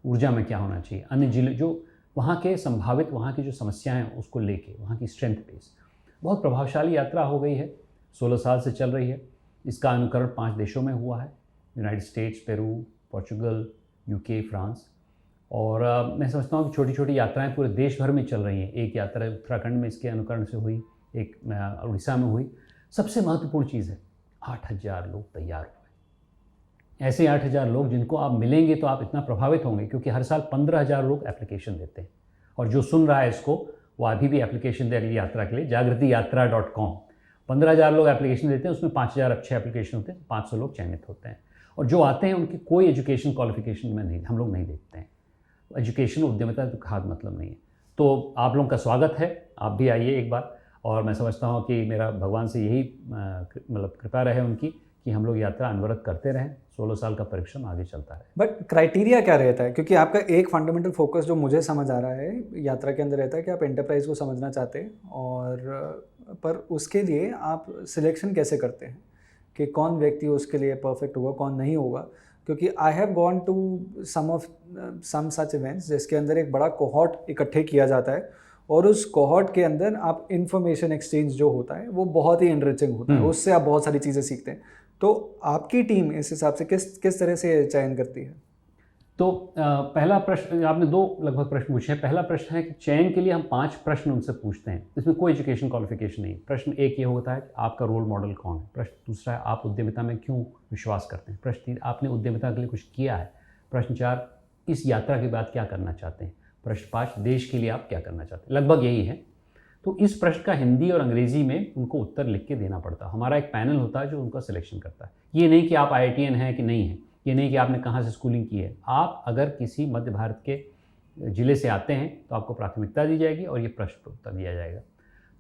ऊर्जा में क्या होना चाहिए, अन्य जिले जो वहाँ के संभावित, वहाँ की जो समस्याएं हैं उसको लेके, वहाँ की स्ट्रेंथ बेस। बहुत प्रभावशाली यात्रा हो गई है, 16 साल से चल रही है। इसका अनुकरण 5 देशों में हुआ है, United states, Peru, Portugal, UK, France. और मैं समझता हूँ कि छोटी छोटी यात्राएं पूरे देश भर में चल रही हैं। एक यात्रा उत्तराखंड में इसके अनुकरण से हुई, एक उड़ीसा में हुई। सबसे महत्वपूर्ण चीज़ है 8,000 लोग तैयार हुए। ऐसे 8,000 लोग जिनको आप मिलेंगे तो आप इतना प्रभावित होंगे, क्योंकि हर साल 15,000 लोग एप्लीकेशन देते हैं। और जो सुन रहा है इसको, वो अभी भी एप्लीकेशन दे अगली यात्रा के लिए, jagritiYatra.com। 15,000 लोग एप्लीकेशन देते हैं, उसमें 5,000 अच्छे एप्लीकेशन होते हैं, 500 लोग चयनित होते हैं। और जो आते हैं उनकी कोई एजुकेशन क्वालिफिकेशन में नहीं, हम लोग नहीं देखते हैं। एजुकेशन उद्यमिता तो खाद मतलब नहीं है। तो आप लोगों का स्वागत है, आप भी आइए एक बार। और मैं समझता हूँ कि मेरा भगवान से यही मतलब कृपा रहे उनकी कि हम लोग यात्रा अनवरत करते रहें, 16 साल का परिश्रम आगे चलता रहे। बट क्राइटेरिया क्या रहता है? क्योंकि आपका एक फंडामेंटल फोकस जो मुझे समझ आ रहा है यात्रा के अंदर रहता है कि आप एंटरप्राइज को समझना चाहते हैं, और पर उसके लिए आप सिलेक्शन कैसे करते हैं कि कौन व्यक्ति उसके लिए परफेक्ट होगा, कौन नहीं होगा? क्योंकि I have gone to some such events जिसके अंदर एक बड़ा कोहॉर्ट इकट्ठे किया जाता है, और उस कोहॉर्ट के अंदर आप इंफॉर्मेशन एक्सचेंज जो होता है वो बहुत ही एनरिचिंग होता है, उससे आप बहुत सारी चीज़ें सीखते हैं। तो आपकी टीम इस हिसाब से किस तरह से चयन करती है? तो पहला प्रश्न, आपने 2 लगभग प्रश्न पूछे हैं। पहला प्रश्न है कि चयन के लिए हम 5 प्रश्न उनसे पूछते हैं, इसमें कोई एजुकेशन क्वालिफिकेशन नहीं। प्रश्न 1 ये होता है कि आपका रोल मॉडल कौन है। प्रश्न दूसरा है आप उद्यमिता में क्यों विश्वास करते हैं। प्रश्न 3 आपने उद्यमिता के लिए कुछ किया है। प्रश्न 4 इस यात्रा के बाद क्या करना चाहते हैं। प्रश्न 5 देश के लिए आप क्या करना चाहते हैं। लगभग यही है। तो इस प्रश्न का हिंदी और अंग्रेज़ी में उनको उत्तर लिख के देना पड़ता है। हमारा एक पैनल होता है जो उनका सिलेक्शन करता है। ये नहीं कि आप IITian हैं कि नहीं हैं, ये नहीं कि आपने कहाँ से स्कूलिंग की है। आप अगर किसी मध्य भारत के ज़िले से आते हैं तो आपको प्राथमिकता दी जाएगी और ये प्रश्न उत्तर दिया जाएगा।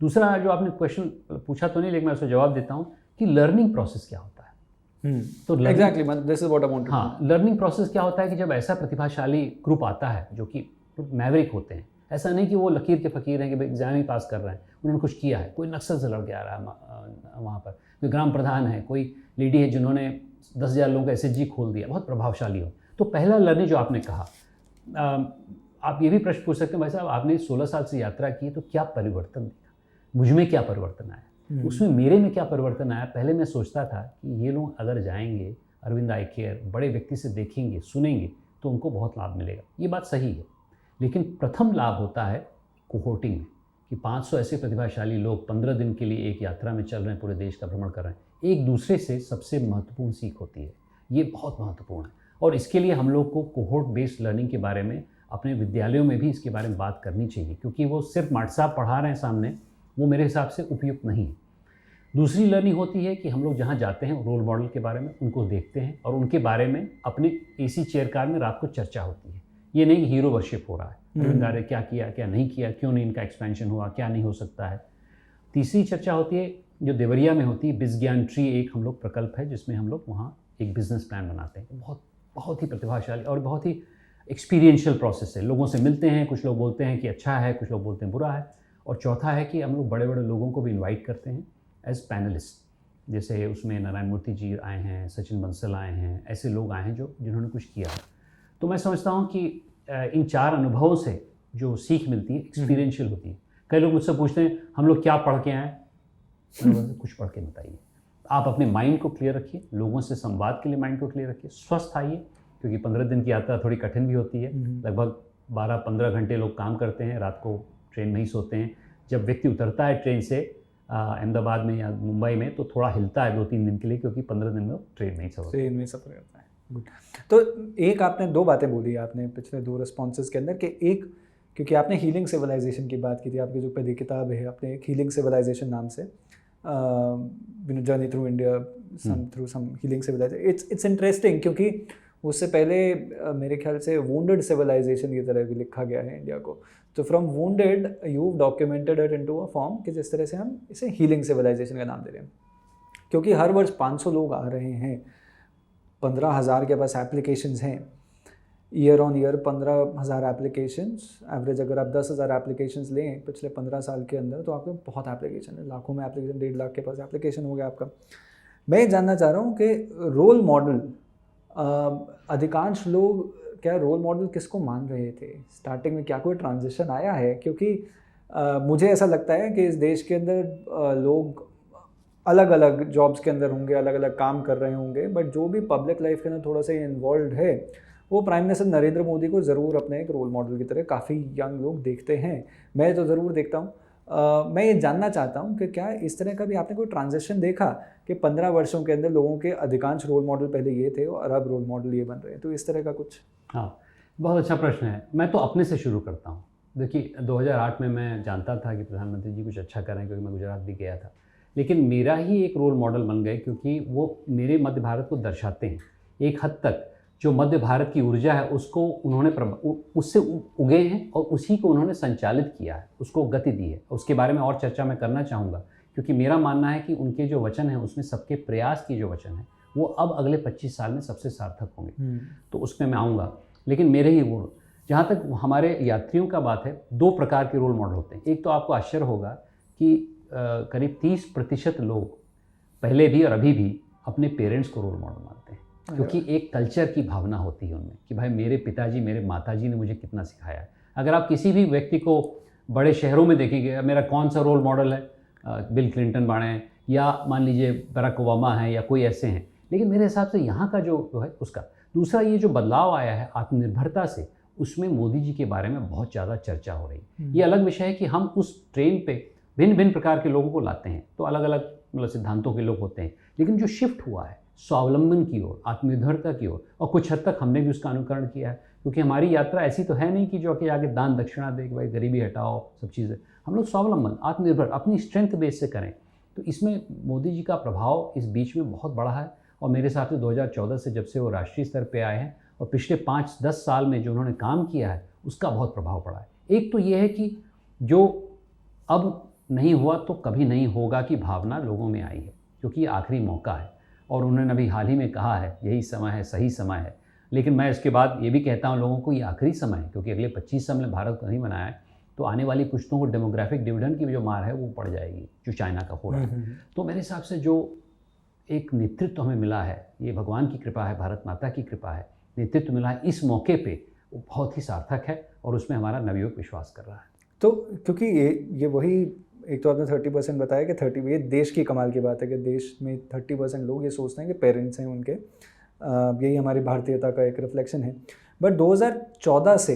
दूसरा जो आपने क्वेश्चन पूछा तो नहीं, लेकिन मैं उसका जवाब देता हूँ कि लर्निंग प्रोसेस क्या होता है। तो exactly this is what I want. हाँ, लर्निंग प्रोसेस क्या होता है कि जब ऐसा प्रतिभाशाली ग्रुप आता है जो कि मैवरिक होते हैं, ऐसा नहीं कि वो लकीर के फ़कीर हैं कि भाई एग्जाम ही पास कर रहे हैं, उन्होंने कुछ किया है। कोई नक्सल से लड़ के आ रहा है वहाँ पर, कोई ग्राम प्रधान है, कोई लेडी है जिन्होंने 10,000 लोगों का SHG खोल दिया, बहुत प्रभावशाली हो, तो पहला लर्निंग जो आपने कहा, आप ये भी प्रश्न पूछ सकते हैं, भाई साहब आपने 16 साल से यात्रा की तो क्या परिवर्तन दिखा, मुझ में क्या परिवर्तन आया, उसमें मेरे में क्या परिवर्तन आया। पहले मैं सोचता था कि ये लोग अगर जाएंगे अरविंद आई केयर, बड़े व्यक्ति से देखेंगे सुनेंगे तो उनको बहुत लाभ मिलेगा, ये बात सही है। लेकिन प्रथम लाभ होता है कोहोर्टिंग में, कि 500 ऐसे प्रतिभाशाली लोग 15 दिन के लिए एक यात्रा में चल रहे हैं, पूरे देश का भ्रमण कर रहे हैं। एक दूसरे से सबसे महत्वपूर्ण सीख होती है, ये बहुत महत्वपूर्ण है। और इसके लिए हम लोग को कोहोर्ट बेस्ड लर्निंग के बारे में अपने विद्यालयों में भी इसके बारे में बात करनी चाहिए, क्योंकि वो सिर्फ माट साहब पढ़ा रहे हैं सामने, वो मेरे हिसाब से उपयुक्त नहीं है। दूसरी लर्निंग होती है कि हम लोग जहाँ जाते हैं रोल मॉडल के बारे में उनको देखते हैं और उनके बारे में अपने एसी चेयर कार में रात को चर्चा होती है। ये नहीं कि हीरो वर्शिप हो रहा है, अरविंद ने क्या किया क्या नहीं किया, क्यों नहीं इनका एक्सपेंशन हुआ, क्या नहीं हो सकता है। तीसरी चर्चा होती है जो देवरिया में होती है, बिज ज्ञान ट्री एक हम लोग प्रकल्प है जिसमें हम लोग वहाँ एक बिजनेस प्लान बनाते हैं। बहुत ही प्रतिभाशाली और बहुत ही एक्सपीरियंशियल प्रोसेस है। लोगों से मिलते हैं, कुछ लोग बोलते हैं कि अच्छा है, कुछ लोग बोलते हैं बुरा है। और चौथा है कि हम लोग बड़े बड़े लोगों को भी इनवाइट करते हैं एज पैनलिस्ट, जैसे उसमें नारायण मूर्ति जी आए हैं, सचिन बंसल आए हैं, ऐसे लोग आए हैं जिन्होंने कुछ किया। तो मैं समझता हूँ कि इन 4 अनुभवों से जो सीख मिलती है एक्सपीरियंशियल होती है। कई लोग मुझसे पूछते हैं हम लोग क्या पढ़ के आए, कुछ पढ़ के बताइए। आप अपने माइंड को क्लियर रखिए, लोगों से संवाद के लिए माइंड को क्लियर रखिए, स्वस्थ आइए, क्योंकि 15 दिन की यात्रा थोड़ी कठिन भी होती है। लगभग 12-15 घंटे लोग काम करते हैं, रात को ट्रेन में ही सोते हैं। जब व्यक्ति उतरता है ट्रेन से अहमदाबाद में या मुंबई में तो थोड़ा हिलता है 2-3 दिन के लिए, क्योंकि 15 दिन में ट्रेन में ही सफ़र करता है। गुड। तो एक आपने 2 बातें बोली आपने पिछले 2 रिस्पॉन्सेज के अंदर, कि एक क्योंकि आपने हीलिंग सिविलाइजेशन की बात की थी, आपकी जो पहली किताब है आपने एक हीलिंग सिविलाइजेशन नाम से, journey through India through some healing civilization. It's interesting क्योंकि उससे पहले मेरे ख्याल से वुंडेड सिविलाइजेशन की तरह भी लिखा गया है इंडिया को। तो from wounded you documented it into a form कि जिस तरह से हम इसे हीलिंग सिविलाइजेशन का नाम दे रहे हैं, क्योंकि हर वर्ष 500 लोग आ रहे हैं, 15,000 के पास एप्लीकेशंस हैं, year on year 15,000 applications. Average अगर आप 10,000 एप्लीकेशंस लें पिछले 15 साल के अंदर तो आपके बहुत एप्लीकेशन है, लाखों में एप्लीकेशन, 1.5 लाख के पास एप्लीकेशन हो गया आपका। मैं जानना चाह रहा हूँ कि रोल मॉडल, अधिकांश लोग क्या रोल मॉडल किसको मान रहे थे स्टार्टिंग में, क्या कोई ट्रांजिशन आया है? क्योंकि मुझे ऐसा लगता है कि इस देश के अंदर लोग अलग अलग जॉब्स के अंदर होंगे, अलग अलग काम कर रहे होंगे, बट जो भी पब्लिक लाइफ के अंदर थोड़ा सा इन्वॉल्व है वो प्राइम मिनिस्टर नरेंद्र मोदी को ज़रूर अपने एक रोल मॉडल की तरह काफ़ी यंग लोग देखते हैं। मैं तो ज़रूर देखता हूँ। मैं ये जानना चाहता हूँ कि क्या इस तरह का भी आपने कोई ट्रांजिशन देखा कि 15 वर्षों के अंदर लोगों के अधिकांश रोल मॉडल पहले ये थे और अब रोल मॉडल ये बन रहे हैं, तो इस तरह का कुछ? हाँ, बहुत अच्छा प्रश्न है। मैं तो अपने से शुरू करता हूँ। देखिए 2008 में मैं जानता था कि प्रधानमंत्री जी कुछ अच्छा कर रहे हैं, क्योंकि मैं गुजरात भी गया था, लेकिन मेरा ही एक रोल मॉडल बन गए क्योंकि वो मेरे मध्य भारत को दर्शाते हैं। एक हद तक जो मध्य भारत की ऊर्जा है उसको उन्होंने उससे उगे हैं और उसी को उन्होंने संचालित किया है, उसको गति दी है। उसके बारे में और चर्चा मैं करना चाहूँगा, क्योंकि मेरा मानना है कि उनके जो वचन हैं उसमें सबके प्रयास की जो वचन है वो अब अगले 25 साल में सबसे सार्थक होंगे, तो उसमें मैं आऊँगा। लेकिन मेरे ही वो, जहाँ तक हमारे यात्रियों का बात है, 2 प्रकार के रोल मॉडल होते हैं। एक तो आपको आश्चर्य होगा कि करीब 30% लोग पहले भी और अभी भी अपने पेरेंट्स को रोल मॉडल मानते हैं, क्योंकि एक कल्चर की भावना होती है उनमें कि भाई मेरे पिताजी मेरे माताजी ने मुझे कितना सिखाया है। अगर आप किसी भी व्यक्ति को बड़े शहरों में देखेंगे, मेरा कौन सा रोल मॉडल है, बिल क्लिंटन बने या मान लीजिए बराक ओबामा है या कोई ऐसे हैं, लेकिन मेरे हिसाब से यहाँ का जो है उसका। दूसरा ये जो बदलाव आया है आत्मनिर्भरता से, उसमें मोदी जी के बारे में बहुत ज़्यादा चर्चा हो रही है। ये अलग विषय है कि हम उस ट्रेन पे भिन्न भिन्न प्रकार के लोगों को लाते हैं, तो अलग अलग मतलब सिद्धांतों के लोग होते हैं, लेकिन जो शिफ्ट हुआ है स्वावलंबन की ओर, आत्मनिर्भरता की ओर, और कुछ हद तक हमने भी उसका अनुकरण किया है, क्योंकि हमारी यात्रा ऐसी तो है नहीं कि जो कि आगे दान दक्षिणा दे कि भाई गरीबी हटाओ सब चीज़ें। हम लोग स्वावलंबन, आत्मनिर्भर, अपनी स्ट्रेंथ बेस से करें। तो इसमें मोदी जी का प्रभाव इस बीच में बहुत बड़ा है, और मेरे हिसाब से 2014 से जब से वो राष्ट्रीय स्तर पर आए हैं और पिछले 5-10 साल में जो उन्होंने काम किया है उसका बहुत प्रभाव पड़ा है। एक तो ये है कि जो अब नहीं हुआ तो कभी नहीं होगा की भावना लोगों में आई है, क्योंकि ये आखिरी मौका है, और उन्होंने अभी हाल ही में कहा है यही समय है, सही समय है। लेकिन मैं इसके बाद ये भी कहता हूँ लोगों को ये आखिरी समय है, क्योंकि अगले 25 साल में भारत को नहीं बनाया है तो आने वाली पुश्तों को डेमोग्राफिक डिविडेंड की जो मार है वो पड़ जाएगी, जो चाइना का हो रहा है। तो मेरे हिसाब से जो एक नेतृत्व हमें मिला है, ये भगवान की कृपा है, भारत माता की कृपा है, नेतृत्व मिला है इस मौके पे, वो बहुत ही सार्थक है और उसमें हमारा नवयुवक विश्वास कर रहा है। तो क्योंकि ये वही, एक तो आपने 30% बताया कि 30, ये देश की कमाल की बात है कि देश में 30% लोग ये सोचते हैं कि पेरेंट्स हैं उनके, यही हमारी भारतीयता का एक रिफ्लेक्शन है। बट 2014 से,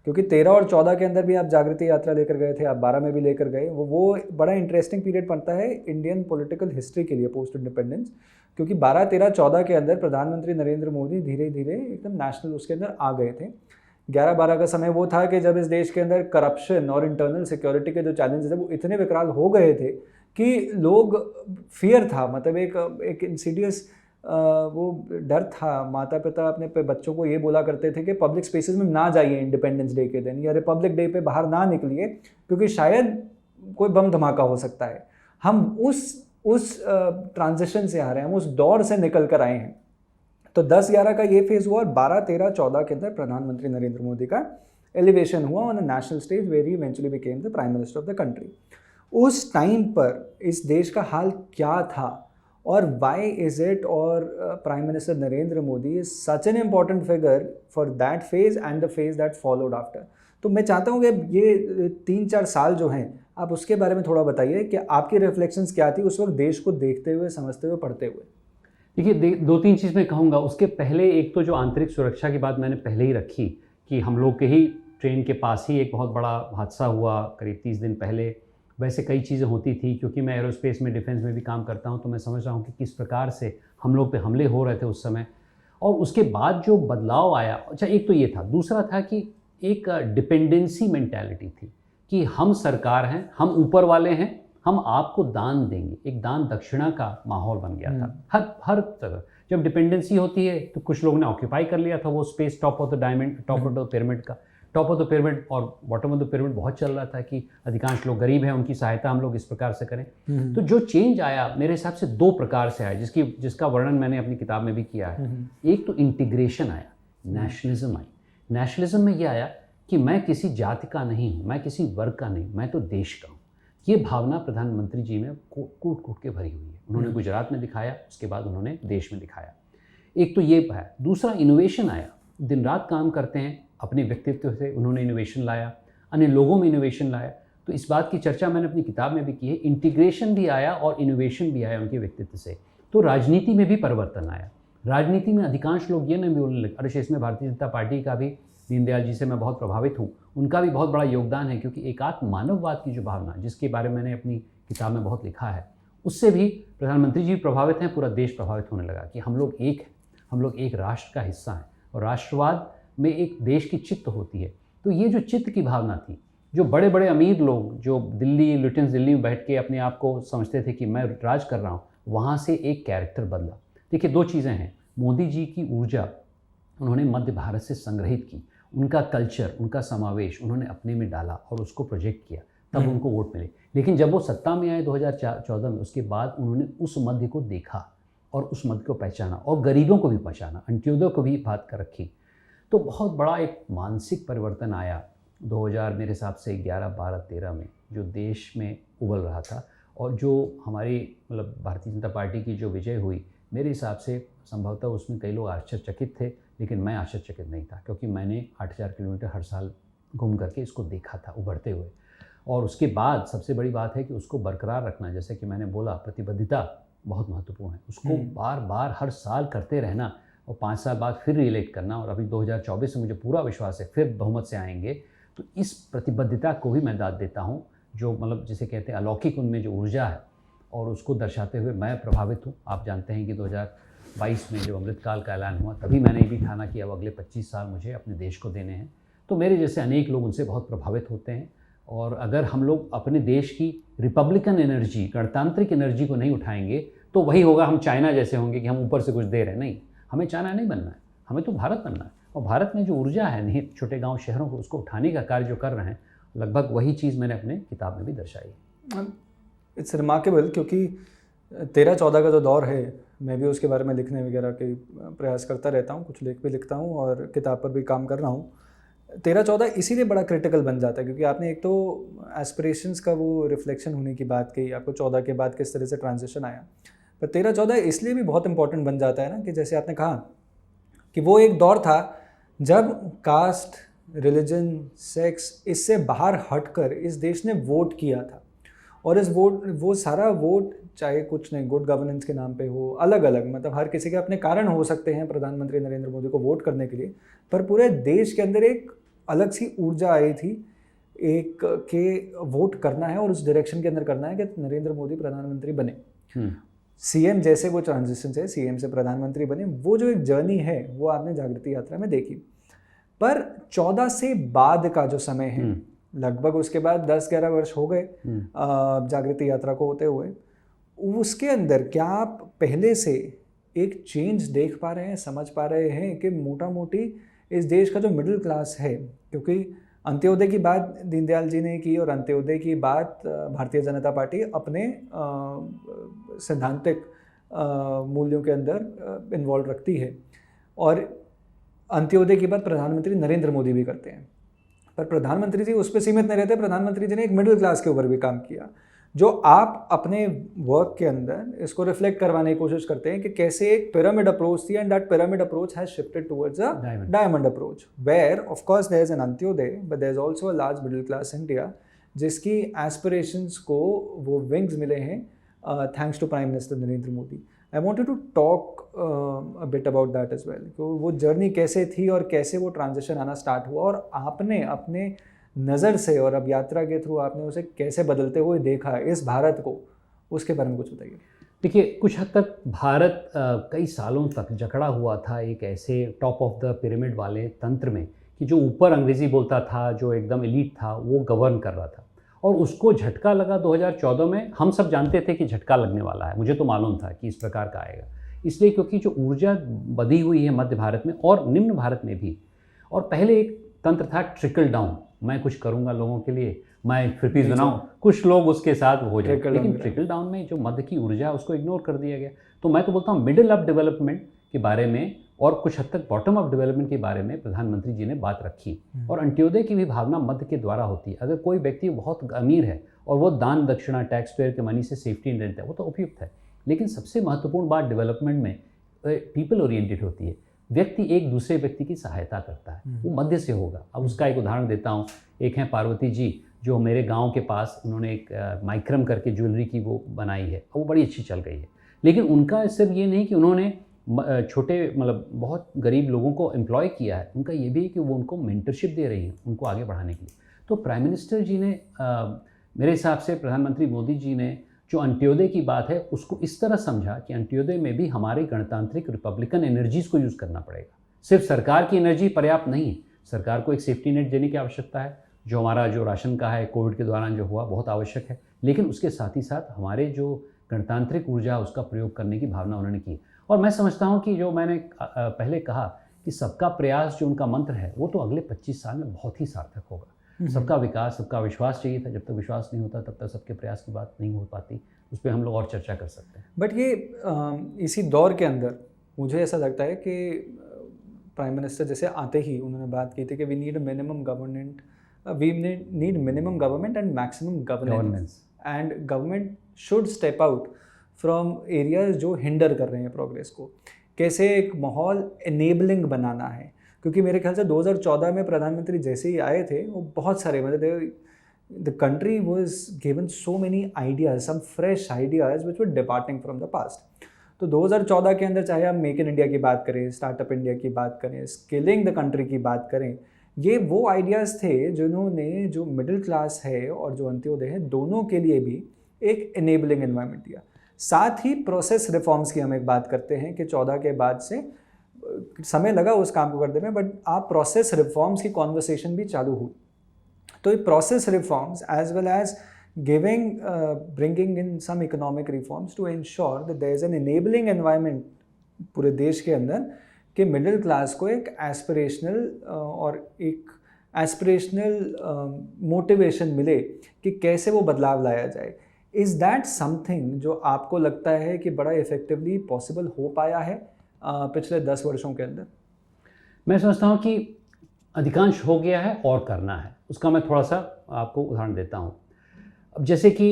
क्योंकि 13 और 14 के अंदर भी आप जागृति यात्रा लेकर गए थे, आप 12 में भी लेकर गए, वो बड़ा इंटरेस्टिंग पीरियड बनता है इंडियन पॉलिटिकल हिस्ट्री के लिए पोस्ट इंडिपेंडेंस, क्योंकि 12, 13, 14 के अंदर प्रधानमंत्री नरेंद्र मोदी धीरे धीरे एकदम नेशनल उसके अंदर आ गए थे। 11, 12 का समय वो था कि जब इस देश के अंदर करप्शन और इंटरनल सिक्योरिटी के जो चैलेंजेस थे वो इतने विकराल हो गए थे कि लोग, फियर था, मतलब एक इंसीडियस वो डर था। माता पिता अपने बच्चों को ये बोला करते थे कि पब्लिक स्पेसेस में ना जाइए इंडिपेंडेंस डे के दिन, या रिपब्लिक डे पे बाहर ना निकलिए क्योंकि शायद कोई बम धमाका हो सकता है। हम उस ट्रांजिशन से आ रहे हैं, हम उस दौर से निकल कर आए हैं। तो 10, 11 का ये फेज़ हुआ और 12, 13, 14 के अंदर प्रधानमंत्री नरेंद्र मोदी का एलिवेशन हुआ on a national stage, where he eventually became the prime minister of the country. उस टाइम पर इस देश का हाल क्या था और वाई इज़ इट, और prime minister Narendra Modi is such an important figure for that phase and the phase that followed after. तो मैं चाहता हूँ कि ये 3-4 साल जो हैं, आप उसके बारे में थोड़ा बताइए कि आपकी रिफ्लेक्शंस क्या थी उस वक्त देश को देखते हुए, समझते हुए, पढ़ते हुए। देखिए, 2-3 चीज़ मैं कहूँगा। उसके पहले एक तो जो आंतरिक सुरक्षा की बात मैंने पहले ही रखी कि हम लोग के ही ट्रेन के पास ही एक बहुत बड़ा हादसा हुआ करीब 30 दिन पहले। वैसे कई चीज़ें होती थी, क्योंकि मैं एरोस्पेस में, डिफेंस में भी काम करता हूँ, तो मैं समझ रहा हूँ कि किस प्रकार से हम लोग पे हमले हो रहे थे उस समय। और उसके बाद जो बदलाव आया, अच्छा एक तो ये था। दूसरा था कि एक डिपेंडेंसी मेंटालिटी थी कि हम सरकार हैं, हम ऊपर वाले हैं, हम आपको दान देंगे। एक दान दक्षिणा का माहौल बन गया था हर तरह। जब डिपेंडेंसी होती है तो कुछ लोगों ने ऑक्यूपाई कर लिया था वो space, top of the diamond, top of the pyramid का। टॉप ऑफ द पिरामिड और बॉटम ऑफ द पिरामिड बहुत चल रहा था कि अधिकांश लोग गरीब हैं, उनकी सहायता हम लोग इस प्रकार से करें। तो जो चेंज आया मेरे हिसाब से 2 प्रकार से आया, जिसका वर्णन मैंने अपनी किताब में भी किया है। एक तो इंटीग्रेशन आया, नेशनलिज्म आई। नेशनलिज्म में ये आया कि मैं किसी जाति का नहीं हूँ, मैं किसी वर्ग का नहीं, मैं तो देश का हूँ। ये भावना प्रधानमंत्री जी में कूट कूट के भरी हुई है। उन्होंने गुजरात में दिखाया, उसके बाद उन्होंने देश में दिखाया। एक तो ये है। दूसरा, इनोवेशन आया। दिन रात काम करते हैं, अपने व्यक्तित्व से उन्होंने इनोवेशन लाया, अन्य लोगों में इनोवेशन लाया। तो इस बात की चर्चा मैंने अपनी किताब में भी की है। इंटीग्रेशन भी आया और इनोवेशन भी आया उनके व्यक्तित्व से। तो राजनीति में भी परिवर्तन आया। राजनीति में अधिकांश लोग ये नहीं बोलने लगे, अरे इसमें भारतीय जनता पार्टी का भी, दीनदयाल जी से मैं बहुत प्रभावित हूँ, उनका भी बहुत बड़ा योगदान है, क्योंकि एकात्म मानववाद की जो भावना, जिसके बारे में मैंने अपनी किताब में बहुत लिखा है, उससे भी प्रधानमंत्री जी प्रभावित हैं, पूरा देश प्रभावित होने लगा कि हम लोग एक हैं, हम लोग एक राष्ट्र का हिस्सा हैं। और राष्ट्रवाद में एक देश की चित्त होती है। तो ये जो चित्त की भावना थी, जो बड़े बड़े अमीर लोग जो दिल्ली, लुटेंस दिल्ली में बैठ के अपने आप को समझते थे कि मैं राज कर रहा हूँ, वहाँ से एक कैरेक्टर बदला। देखिए, 2 चीज़ें हैं। मोदी जी की ऊर्जा उन्होंने मध्य भारत से संग्रहित की, उनका कल्चर, उनका समावेश उन्होंने अपने में डाला और उसको प्रोजेक्ट किया, तब उनको वोट मिले। लेकिन जब वो सत्ता में आए 2014 में, उसके बाद उन्होंने उस मध्य को देखा और उस मध्य को पहचाना और गरीबों को भी पहचाना, अंत्योदय को भी बात कर रखी। तो बहुत बड़ा एक मानसिक परिवर्तन आया 2000 मेरे हिसाब से 11, 12, 13 में, जो देश में उबल रहा था। और जो हमारी मतलब भारतीय जनता पार्टी की जो विजय हुई, मेरे हिसाब से संभवतः उसमें कई लोग आश्चर्यचकित थे, लेकिन मैं आश्चर्यचकित नहीं था, क्योंकि मैंने 8000 किलोमीटर हर साल घूम करके इसको देखा था उभरते हुए। और उसके बाद सबसे बड़ी बात है कि उसको बरकरार रखना, जैसे कि मैंने बोला, प्रतिबद्धता बहुत महत्वपूर्ण है। उसको बार बार हर साल करते रहना और 5 साल बाद फिर रिइलेक्ट करना। और अभी 2024 में मुझे पूरा विश्वास है फिर बहुमत से आएंगे। तो इस प्रतिबद्धता को भी मैं दाद देता हूँ, जो मतलब जिसे कहते हैं अलौकिक, उनमें जो ऊर्जा है, और उसको दर्शाते हुए मैं प्रभावित हूँ। आप जानते हैं कि 2022 में जब अमृतकाल का ऐलान हुआ, तभी मैंने ये भी ठाना कि अब अगले 25 साल मुझे अपने देश को देने हैं। तो मेरे जैसे अनेक लोग उनसे बहुत प्रभावित होते हैं। और अगर हम लोग अपने देश की रिपब्लिकन एनर्जी, गणतांत्रिक एनर्जी को नहीं उठाएंगे, तो वही होगा, हम चाइना जैसे होंगे कि हम ऊपर से कुछ दे रहे हैं। नहीं, हमें चाइना नहीं बनना है, हमें तो भारत बनना है। और भारत में जो ऊर्जा है निहित छोटे गांव शहरों को, उसको उठाने का कार्य जो कर रहे हैं, लगभग वही चीज़ मैंने अपने किताब में भी दर्शाई। इट्स रिमार्केबल, क्योंकि 13-14 का जो दौर है, मैं भी उसके बारे में लिखने वगैरह के प्रयास करता रहता हूँ, कुछ लेख भी लिखता हूँ और किताब पर भी काम कर रहा हूँ। 13-14 इसीलिए बड़ा क्रिटिकल बन जाता है, क्योंकि आपने एक तो एस्पिरेशंस का वो रिफ्लेक्शन होने की बात कही, आपको 14 के बाद किस तरह से ट्रांजिशन आया। पर 13-14 इसलिए भी बहुत इंपॉर्टेंट बन जाता है ना, कि जैसे आपने कहा कि वो एक दौर था जब कास्ट, रिलीजन, सेक्स इससे बाहर हटकर इस देश ने वोट किया था, और वो सारा वोट चाहे कुछ नहीं गुड गवर्नेंस के नाम पे हो, अलग अलग मतलब हर किसी के अपने कारण हो सकते हैं प्रधानमंत्री नरेंद्र मोदी को वोट करने के लिए, पर पूरे देश के अंदर एक अलग सी ऊर्जा आई थी एक के वोट करना है और उस डायरेक्शन के अंदर करना है कि नरेंद्र मोदी प्रधानमंत्री बने। सीएम जैसे वो ट्रांजिशन से सीएम से प्रधानमंत्री बने, वो जो एक जर्नी है वो आपने जागृति यात्रा में देखी। पर 14 से बाद का जो समय है, लगभग उसके बाद 10-11 वर्ष हो गए जागृति यात्रा को होते हुए, उसके अंदर क्या आप पहले से एक चेंज देख पा रहे हैं, समझ पा रहे हैं कि मोटा मोटी इस देश का जो मिडिल क्लास है, क्योंकि अंत्योदय की बात दीनदयाल जी ने की और अंत्योदय की बात भारतीय जनता पार्टी अपने सैद्धांतिक मूल्यों के अंदर इन्वॉल्व रखती है, और अंत्योदय की बात प्रधानमंत्री नरेंद्र मोदी भी करते हैं। पर प्रधानमंत्री जी उस पर सीमित नहीं रहते, प्रधानमंत्री जी ने एक मिडिल क्लास के ऊपर भी काम किया, जो आप अपने वर्क के अंदर इसको रिफ्लेक्ट करवाने की कोशिश करते हैं कि कैसे एक पिरामिड अप्रोच थी, and that pyramid approach has shifted towards a diamond approach, where of course there is an Antyodaya but there is also a large middle class India जिसकी एस्पिरेशंस को वो विंग्स मिले हैं thanks to prime minister Narendra Modi. I wanted to talk a bit about that as well, तो वो journey कैसे थी और कैसे वो ट्रांजिशन आना स्टार्ट हुआ, और आपने अपने नज़र से और अब यात्रा के थ्रू आपने उसे कैसे बदलते हुए देखा इस भारत को, उसके बारे में कुछ बताइए। देखिए, कुछ हद तक भारत कई सालों तक जकड़ा हुआ था एक ऐसे टॉप ऑफ द पिरामिड वाले तंत्र में कि जो ऊपर अंग्रेज़ी बोलता था, जो एकदम एलीट था, वो गवर्न कर रहा था, और उसको झटका लगा 2014 में। हम सब जानते थे कि झटका लगने वाला है, मुझे तो मालूम था कि इस प्रकार का आएगा, इसलिए क्योंकि जो ऊर्जा बधी हुई है मध्य भारत में और निम्न भारत में भी, और पहले एक तंत्र था ट्रिकल डाउन, मैं कुछ करूंगा लोगों के लिए, मैं फिर भी बनाऊँ, कुछ लोग उसके साथ हो जाए, लेकिन ट्रिकल डाउन में जो मध्य की ऊर्जा है उसको इग्नोर कर दिया गया। तो मैं तो बोलता हूँ मिडिल अप डेवलपमेंट के बारे में और कुछ हद तक बॉटम अप डेवलपमेंट के बारे में प्रधानमंत्री जी ने बात रखी, और अंत्योदय की भी भावना मध्य के द्वारा होती है। अगर कोई व्यक्ति बहुत अमीर है और वो दान दक्षिणा टैक्स पेयर के मनी से सेफ्टी नेट है, वो तो उपयुक्त है, लेकिन सबसे महत्वपूर्ण बात डेवलपमेंट में पीपल ओरिएंटेड होती है, व्यक्ति एक दूसरे व्यक्ति की सहायता करता है, वो मध्य से होगा। अब उसका एक उदाहरण देता हूँ, एक हैं पार्वती जी जो मेरे गांव के पास, उन्होंने एक माइक्रम करके ज्वेलरी की वो बनाई है, वो बड़ी अच्छी चल गई है, लेकिन उनका सिर्फ ये नहीं कि उन्होंने छोटे मतलब बहुत गरीब लोगों को एम्प्लॉय किया है, उनका ये भी है कि वो उनको मेंटरशिप दे रही है उनको आगे बढ़ाने के लिए। तो प्राइम मिनिस्टर जी ने मेरे हिसाब से प्रधानमंत्री मोदी जी ने जो अंत्योदय की बात है उसको इस तरह समझा कि अंत्योदय में भी हमारी गणतांत्रिक रिपब्लिकन एनर्जीज़ को यूज़ करना पड़ेगा। सिर्फ सरकार की एनर्जी पर्याप्त नहीं है, सरकार को एक सेफ्टी नेट देने की आवश्यकता है, जो हमारा जो राशन का है कोविड के दौरान जो हुआ बहुत आवश्यक है, लेकिन उसके साथ ही साथ हमारे जो गणतांत्रिक ऊर्जा उसका प्रयोग करने की भावना उन्होंने की। और मैं समझता हूँ कि जो मैंने पहले कहा कि सबका प्रयास जो उनका मंत्र है वो तो अगले 25 साल में बहुत ही सार्थक होगा। सबका विकास, सबका विश्वास चाहिए था, जब तक विश्वास नहीं होता तब तक सबके प्रयास की बात नहीं हो पाती, उस पर हम लोग और चर्चा कर सकते हैं। बट ये इसी दौर के अंदर मुझे ऐसा लगता है कि प्राइम मिनिस्टर जैसे आते ही उन्होंने बात की थी कि we need minimum government, we need minimum government and maximum governance, and government should step out from areas जो हिंडर कर रहे हैं प्रोग्रेस को। कैसे एक माहौल एनेबलिंग बनाना है, क्योंकि मेरे ख्याल से 2014 में प्रधानमंत्री जैसे ही आए थे वो बहुत सारे मतलब the country was given so many ideas, some fresh ideas which were departing from the past. तो 2014 के अंदर चाहे हम मेक इन इंडिया की बात करें, स्टार्टअप इंडिया की बात करें, स्किलिंग द कंट्री की बात करें, ये वो आइडियाज़ थे जिन्होंने जो मिडिल क्लास है और जो अंत्योदय है दोनों के लिए भी एक एनेबलिंग एनवायरनमेंट दिया। साथ ही प्रोसेस रिफॉर्म्स की हम एक बात करते हैं कि 14 के बाद से समय लगा उस काम को करने में, बट आप प्रोसेस रिफॉर्म्स की कॉन्वर्सेशन भी चालू हुई। तो ये process reforms as well as giving bringing in some economic reforms to ensure that there is an enabling environment पूरे देश के अंदर कि मिडिल क्लास को एक एस्पिरेशनल और एक एस्पिरेशनल मोटिवेशन मिले कि कैसे वो बदलाव लाया जाए। इज़ दैट समथिंग जो आपको लगता है कि बड़ा इफ़ेक्टिवली पॉसिबल हो पाया है पिछले 10 वर्षों के अंदर? मैं समझता हूँ कि अधिकांश हो गया है और करना है। उसका मैं थोड़ा सा आपको उदाहरण देता हूँ। अब जैसे कि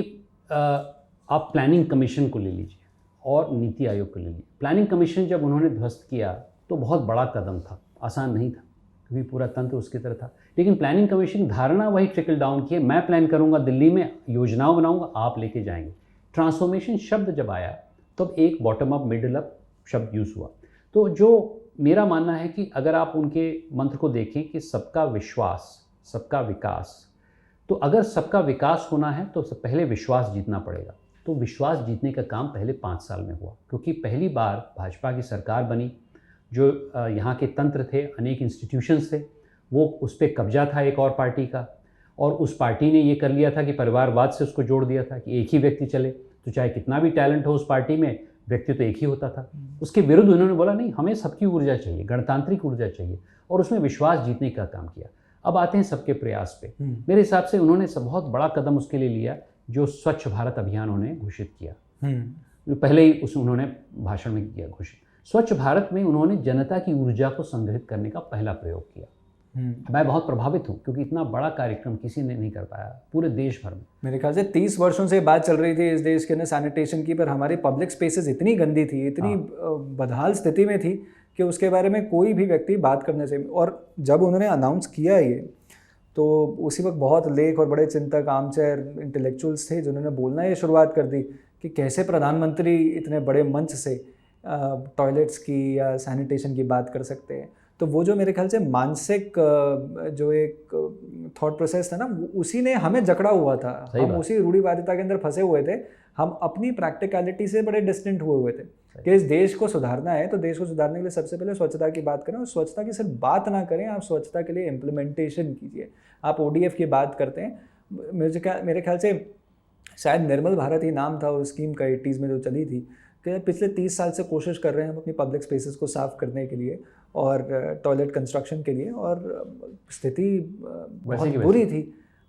आप प्लानिंग कमीशन को ले लीजिए और नीति आयोग को ले लीजिए। प्लानिंग कमीशन जब उन्होंने ध्वस्त किया तो बहुत बड़ा कदम था, आसान नहीं था, क्योंकि पूरा तंत्र उसकी तरह था। लेकिन प्लानिंग कमीशन धारणा वही ट्रिकल डाउन की है, मैं प्लान करूँगा दिल्ली में, योजनाओं बनाऊँगा, आप लेके जाएंगे। ट्रांसफॉर्मेशन शब्द जब आया तब एक बॉटम अप मिडिल अप शब्द यूज़ हुआ। तो जो मेरा मानना है कि अगर आप उनके मंत्र को देखें कि सबका विश्वास, सबका विकास, तो अगर सबका विकास होना है तो सबसे पहले विश्वास जीतना पड़ेगा। तो विश्वास जीतने का काम पहले 5 साल में हुआ, क्योंकि पहली बार भाजपा की सरकार बनी, जो यहाँ के तंत्र थे, अनेक इंस्टीट्यूशंस थे, वो उस पर कब्जा था एक और पार्टी का, और उस पार्टी ने ये कर लिया था कि परिवारवाद से उसको जोड़ दिया था कि एक ही व्यक्ति चले, तो चाहे कितना भी टैलेंट हो उस पार्टी में, व्यक्ति तो एक ही होता था। उसके विरुद्ध उन्होंने बोला नहीं, हमें सबकी ऊर्जा चाहिए, गणतांत्रिक ऊर्जा चाहिए, और उसमें विश्वास जीतने का काम किया। अब आते हैं सबके प्रयास पे। मेरे हिसाब से उन्होंने बहुत बड़ा कदम उसके लिए लिया, जो स्वच्छ भारत अभियान उन्होंने घोषित किया। पहले ही उन्होंने भाषण में किया घोषित। स्वच्छ भारत में उन्होंने जनता की ऊर्जा को संग्रहित करने का पहला प्रयोग किया। मैं बहुत प्रभावित हूँ, क्योंकि इतना बड़ा कार्यक्रम किसी ने नहीं कर पाया पूरे देश भर में। मेरे ख्याल से 30 वर्षों से बात चल रही थी इस देश के अंदर सैनिटेशन की, पर हमारी पब्लिक स्पेसेस इतनी गंदी थी, इतनी बदहाल स्थिति में थी कि उसके बारे में कोई भी व्यक्ति बात करने से, और जब उन्होंने अनाउंस किया ये, तो उसी वक्त बहुत लेख और बड़े चिंतक, आर्मचेयर इंटेलेक्चुअल्स थे जिन्होंने बोलना ये शुरुआत कर दी कि कैसे प्रधानमंत्री इतने बड़े मंच से टॉयलेट्स की या सैनिटेशन की बात कर सकते हैं। तो वो जो मेरे ख्याल से मानसिक जो एक थॉट प्रोसेस था ना, उसी ने हमें जकड़ा हुआ था। हम उसी रूढ़िवादिता के अंदर फंसे हुए थे, हम अपनी प्रैक्टिकलिटी से बड़े डिस्टेंट हुए थे कि इस देश को सुधारना है तो देश को सुधारने के लिए सबसे पहले स्वच्छता की बात करें, और स्वच्छता की सिर्फ बात ना करें, आप स्वच्छता के लिए इम्प्लीमेंटेशन कीजिए। आप ODF की बात करते हैं, मेरे ख्याल से शायद निर्मल भारत ही नाम था उस स्कीम का, 80s में जो चली थी, कि पिछले 30 साल से कोशिश कर रहे हैं हम अपनी पब्लिक स्पेसेस को साफ़ करने के लिए और टॉयलेट कंस्ट्रक्शन के लिए, और स्थिति बहुत बुरी थी।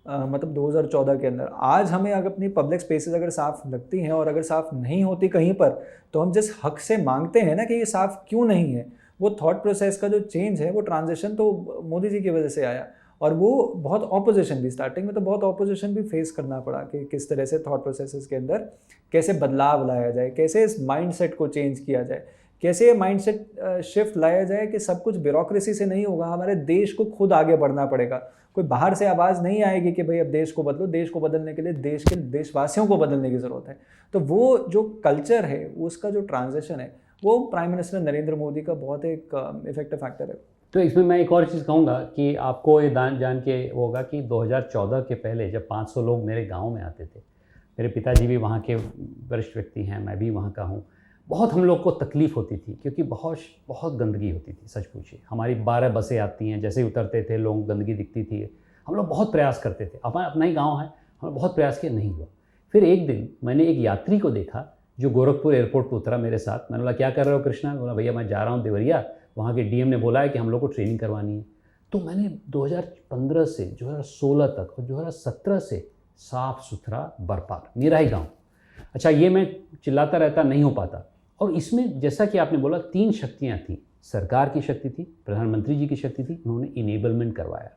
मतलब 2014 के अंदर। आज हमें अगर अपनी पब्लिक स्पेसेस अगर साफ़ लगती हैं और अगर साफ़ नहीं होती कहीं पर, तो हम जिस हक से मांगते हैं ना कि ये साफ़ क्यों नहीं है, वो थॉट प्रोसेस का जो चेंज है, वो ट्रांजिशन तो मोदी जी की वजह से आया। और वो बहुत ऑपोजिशन भी, स्टार्टिंग में तो बहुत ऑपोजिशन भी फेस करना पड़ा कि किस तरह से थॉट प्रोसेसेस के अंदर कैसे बदलाव लाया जाए, कैसे इस माइंडसेट को चेंज किया जाए, कैसे ये माइंडसेट शिफ्ट लाया जाए कि सब कुछ ब्यूरोक्रेसी से नहीं होगा, हमारे देश को खुद आगे बढ़ना पड़ेगा। कोई बाहर से आवाज़ नहीं आएगी कि भाई अब देश को बदलो। देश को बदलने के लिए देश के देशवासियों को बदलने की ज़रूरत है। तो वो जो कल्चर है, उसका जो ट्रांजिशन है, वो प्राइम मिनिस्टर नरेंद्र मोदी का बहुत एक इफेक्टिव फैक्टर है। तो इसमें मैं एक और चीज़ कहूँगा कि आपको ये जान के होगा कि 2014 के पहले जब 500 लोग मेरे गांव में आते थे, मेरे पिताजी भी वहाँ के वरिष्ठ व्यक्ति हैं, मैं भी वहाँ का हूँ, बहुत हम लोग को तकलीफ़ होती थी, क्योंकि बहुत गंदगी होती थी। सच पूछिए, हमारी 12 बसें आती हैं, जैसे ही उतरते थे लोग गंदगी दिखती थी। हम लोग बहुत प्रयास करते थे, अपना ही गाँव है, हमने बहुत प्रयास किया, नहीं हुआ। फिर एक दिन मैंने एक यात्री को देखा जो गोरखपुर एयरपोर्ट पर उतरा मेरे साथ। मैंने बोला क्या कर रहे हो कृष्णा? बोला भैया मैं जा रहा हूँ देवरिया, वहाँ के DM ने बोला है कि हम लोग को ट्रेनिंग करवानी है। तो मैंने 2015 से 2016 तक और 2017 से साफ़ सुथरा बरपार, मेरा ही गांव। अच्छा, ये मैं चिल्लाता रहता, नहीं हो पाता। और इसमें जैसा कि आपने बोला 3 शक्तियाँ थीं। सरकार की शक्ति थी, प्रधानमंत्री जी की शक्ति थी, उन्होंने इनेबलमेंट करवाया।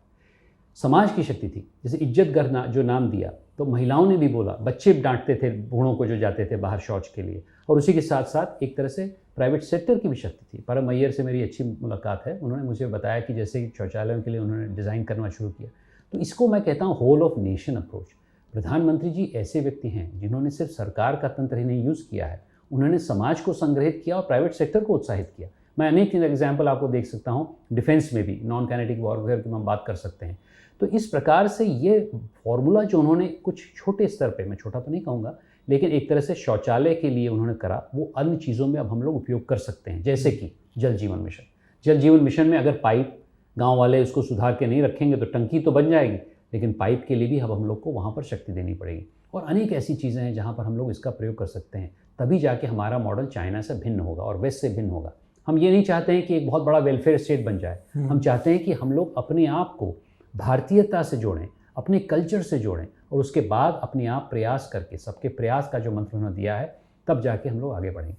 समाज की शक्ति थी, जैसे इज्जत घर जो नाम दिया, तो महिलाओं ने भी बोला, बच्चे डांटते थे बूढ़ों को जो जाते थे बाहर शौच के लिए, और उसी के साथ साथ एक तरह से प्राइवेट सेक्टर की भी शक्ति थी। परम अय्यर से मेरी अच्छी मुलाकात है, उन्होंने मुझे बताया कि जैसे शौचालयों के लिए उन्होंने डिज़ाइन करना शुरू किया। तो इसको मैं कहता हूँ होल ऑफ नेशन अप्रोच। प्रधानमंत्री जी ऐसे व्यक्ति हैं जिन्होंने सिर्फ सरकार का तंत्र ही नहीं यूज़ किया है, उन्होंने समाज को संग्रहित किया और प्राइवेट सेक्टर को उत्साहित किया। मैं अनेक एग्जाम्पल आपको देख सकता हूँ, डिफेंस में भी नॉन काइनेटिक वॉरफेयर की हम बात कर सकते हैं। तो इस प्रकार से ये फॉर्मूला जो उन्होंने कुछ छोटे स्तर पे, मैं छोटा तो नहीं कहूँगा, लेकिन एक तरह से शौचालय के लिए उन्होंने करा, वो अन्य चीज़ों में अब हम लोग उपयोग कर सकते हैं। जैसे कि जल जीवन मिशन। जल जीवन मिशन में अगर पाइप गांव वाले उसको सुधार के नहीं रखेंगे तो टंकी तो बन जाएगी, लेकिन पाइप के लिए भी अब हम लोग को वहाँ पर शक्ति देनी पड़ेगी। और अनेक ऐसी चीज़ें हैं जहाँ पर हम लोग इसका प्रयोग कर सकते हैं, तभी जाके हमारा मॉडल चाइना से भिन्न होगा और वेस्ट से भिन्न होगा। हम ये नहीं चाहते हैं कि एक बहुत बड़ा वेलफेयर स्टेट बन जाए, हम चाहते हैं कि हम लोग अपने आप को भारतीयता से जोड़ें, अपने कल्चर से जोड़ें, और उसके बाद अपने आप प्रयास करके, सबके प्रयास का जो मंत्र उन्होंने दिया है, तब जाके हम लोग आगे बढ़ेंगे।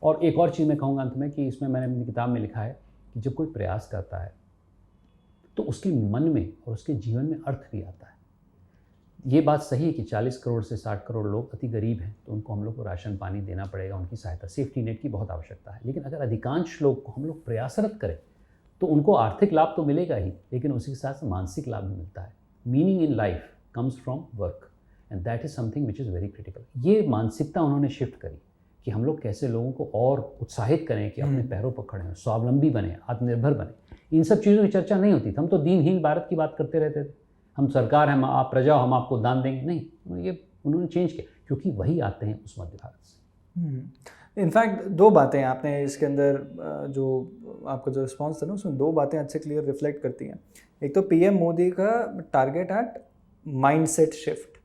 और एक और चीज़ मैं कहूँगा अंत में कि इसमें मैंने अपनी किताब में लिखा है कि जब कोई प्रयास करता है तो उसके मन में और उसके जीवन में अर्थ भी आता है। ये बात सही है कि 40 करोड़ से 60 करोड़ लोग अति गरीब हैं, तो उनको हम लोग को राशन पानी देना पड़ेगा, उनकी सहायता, सेफ्टी नेट की बहुत आवश्यकता है। लेकिन अगर अधिकांश लोग को हम लोग प्रयासरत करें तो उनको आर्थिक लाभ तो मिलेगा ही, लेकिन उसी के साथ साथ मानसिक लाभ भी मिलता है। Meaning in life comes from work and that is something which is very critical. ये मानसिकता उन्होंने शिफ्ट करी कि हम लोग कैसे लोगों को और उत्साहित करें कि अपने पैरों पर खड़े हों, स्वावलंबी बने, आत्मनिर्भर बने। इन सब चीज़ों की चर्चा नहीं होती थी। हम तो दीनहीन भारत की बात करते रहते थे, हम सरकार हैं, आप प्रजा हो, हम आपको दान देंगे। नहीं, ये उन्होंने चेंज किया, क्योंकि वही आते हैं उस मध्य भारत से। इनफैक्ट दो बातें आपने इसके अंदर जो आपका जो रिस्पॉन्स था ना, उसमें दो बातें अच्छे क्लियर रिफ्लेक्ट करती हैं। एक तो पीएम मोदी का टारगेट एट माइंडसेट शिफ्ट,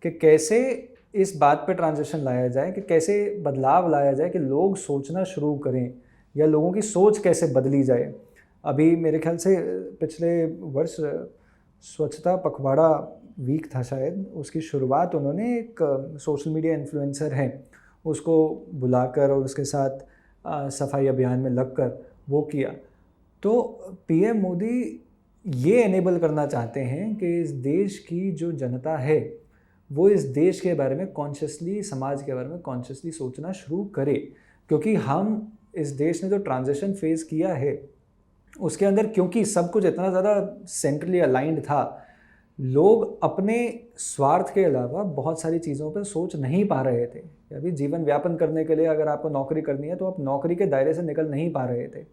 कि कैसे इस बात पे ट्रांजिशन लाया जाए, कि कैसे बदलाव लाया जाए, कि लोग सोचना शुरू करें या लोगों की सोच कैसे बदली जाए। अभी मेरे ख्याल से पिछले वर्ष स्वच्छता पखवाड़ा वीक था शायद, उसकी शुरुआत उन्होंने एक सोशल मीडिया इन्फ्लुएंसर हैं उसको बुलाकर और उसके साथ सफाई अभियान में लगकर वो किया। तो पीएम मोदी ये एनेबल करना चाहते हैं कि इस देश की जो जनता है वो इस देश के बारे में कॉन्शियसली, समाज के बारे में कॉन्शियसली सोचना शुरू करे, क्योंकि हम इस देश ने जो ट्रांजिशन फेस किया है उसके अंदर, क्योंकि सब कुछ इतना ज़्यादा सेंट्रली अलाइंड था, लोग अपने स्वार्थ के अलावा बहुत सारी चीज़ों पर सोच नहीं पा रहे थे। अभी जीवन व्यापन करने के लिए अगर आपको नौकरी करनी है तो आप नौकरी के दायरे से निकल नहीं पा रहे थे,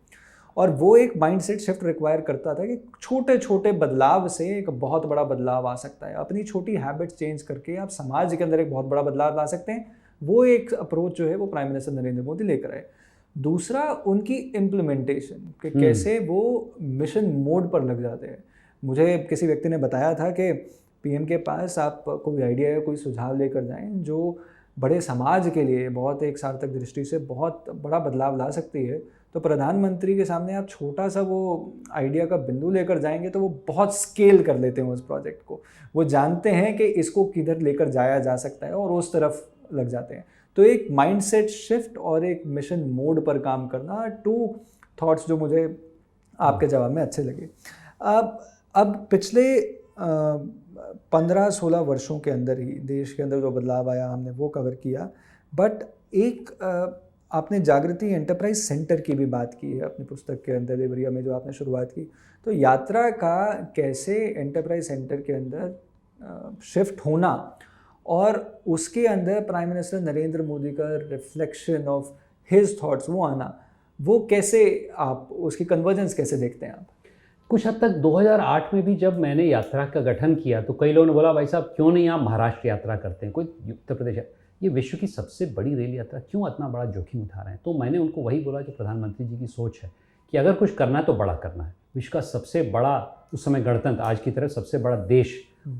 और वो एक माइंडसेट शिफ्ट रिक्वायर करता था कि छोटे छोटे बदलाव से एक बहुत बड़ा बदलाव आ सकता है। अपनी छोटी हैबिट्स चेंज करके आप समाज के अंदर एक बहुत बड़ा बदलाव ला सकते हैं। वो एक अप्रोच जो है वो प्राइम मिनिस्टर नरेंद्र मोदी लेकर आए। दूसरा, उनकी इम्प्लीमेंटेशन, कि कैसे वो मिशन मोड पर लग जाते हैं। मुझे किसी व्यक्ति ने बताया था कि पीएम के पास आप कोई आइडिया या कोई सुझाव लेकर जाएं जो बड़े समाज के लिए बहुत एक सार्थक दृष्टि से बहुत बड़ा बदलाव ला सकती है, तो प्रधानमंत्री के सामने आप छोटा सा वो आइडिया का बिंदु लेकर जाएंगे तो वो बहुत स्केल कर लेते हैं उस प्रोजेक्ट को। वो जानते हैं कि इसको किधर लेकर जाया जा सकता है और उस तरफ लग जाते हैं। तो एक माइंडसेट शिफ्ट और एक मिशन मोड पर काम करना, टू थॉट्स जो मुझे आपके जवाब में अच्छे लगे। अब पिछले 15-16 वर्षों के अंदर ही देश के अंदर जो बदलाव आया हमने वो कवर किया, बट एक आपने जागृति एंटरप्राइज सेंटर की भी बात की है अपनी पुस्तक के अंदर, देवरिया में जो आपने शुरुआत की। तो यात्रा का कैसे एंटरप्राइज सेंटर के अंदर शिफ्ट होना और उसके अंदर प्राइम मिनिस्टर नरेंद्र मोदी का रिफ्लेक्शन ऑफ हिज थॉट्स वो आना, वो कैसे आप उसकी कन्वर्जेंस कैसे देखते हैं आप? कुछ हद तक 2008 में भी जब मैंने यात्रा का गठन किया तो कई लोगों ने बोला, भाई साहब क्यों नहीं आप महाराष्ट्र यात्रा करते हैं, कोई उत्तर प्रदेश, ये विश्व की सबसे बड़ी रेल यात्रा, क्यों इतना बड़ा जोखिम उठा रहे हैं? तो मैंने उनको वही बोला जो प्रधानमंत्री जी की सोच है कि अगर कुछ करना है तो बड़ा करना है। विश्व का सबसे बड़ा, उस समय गणतंत्र, आज की तरह सबसे बड़ा देश,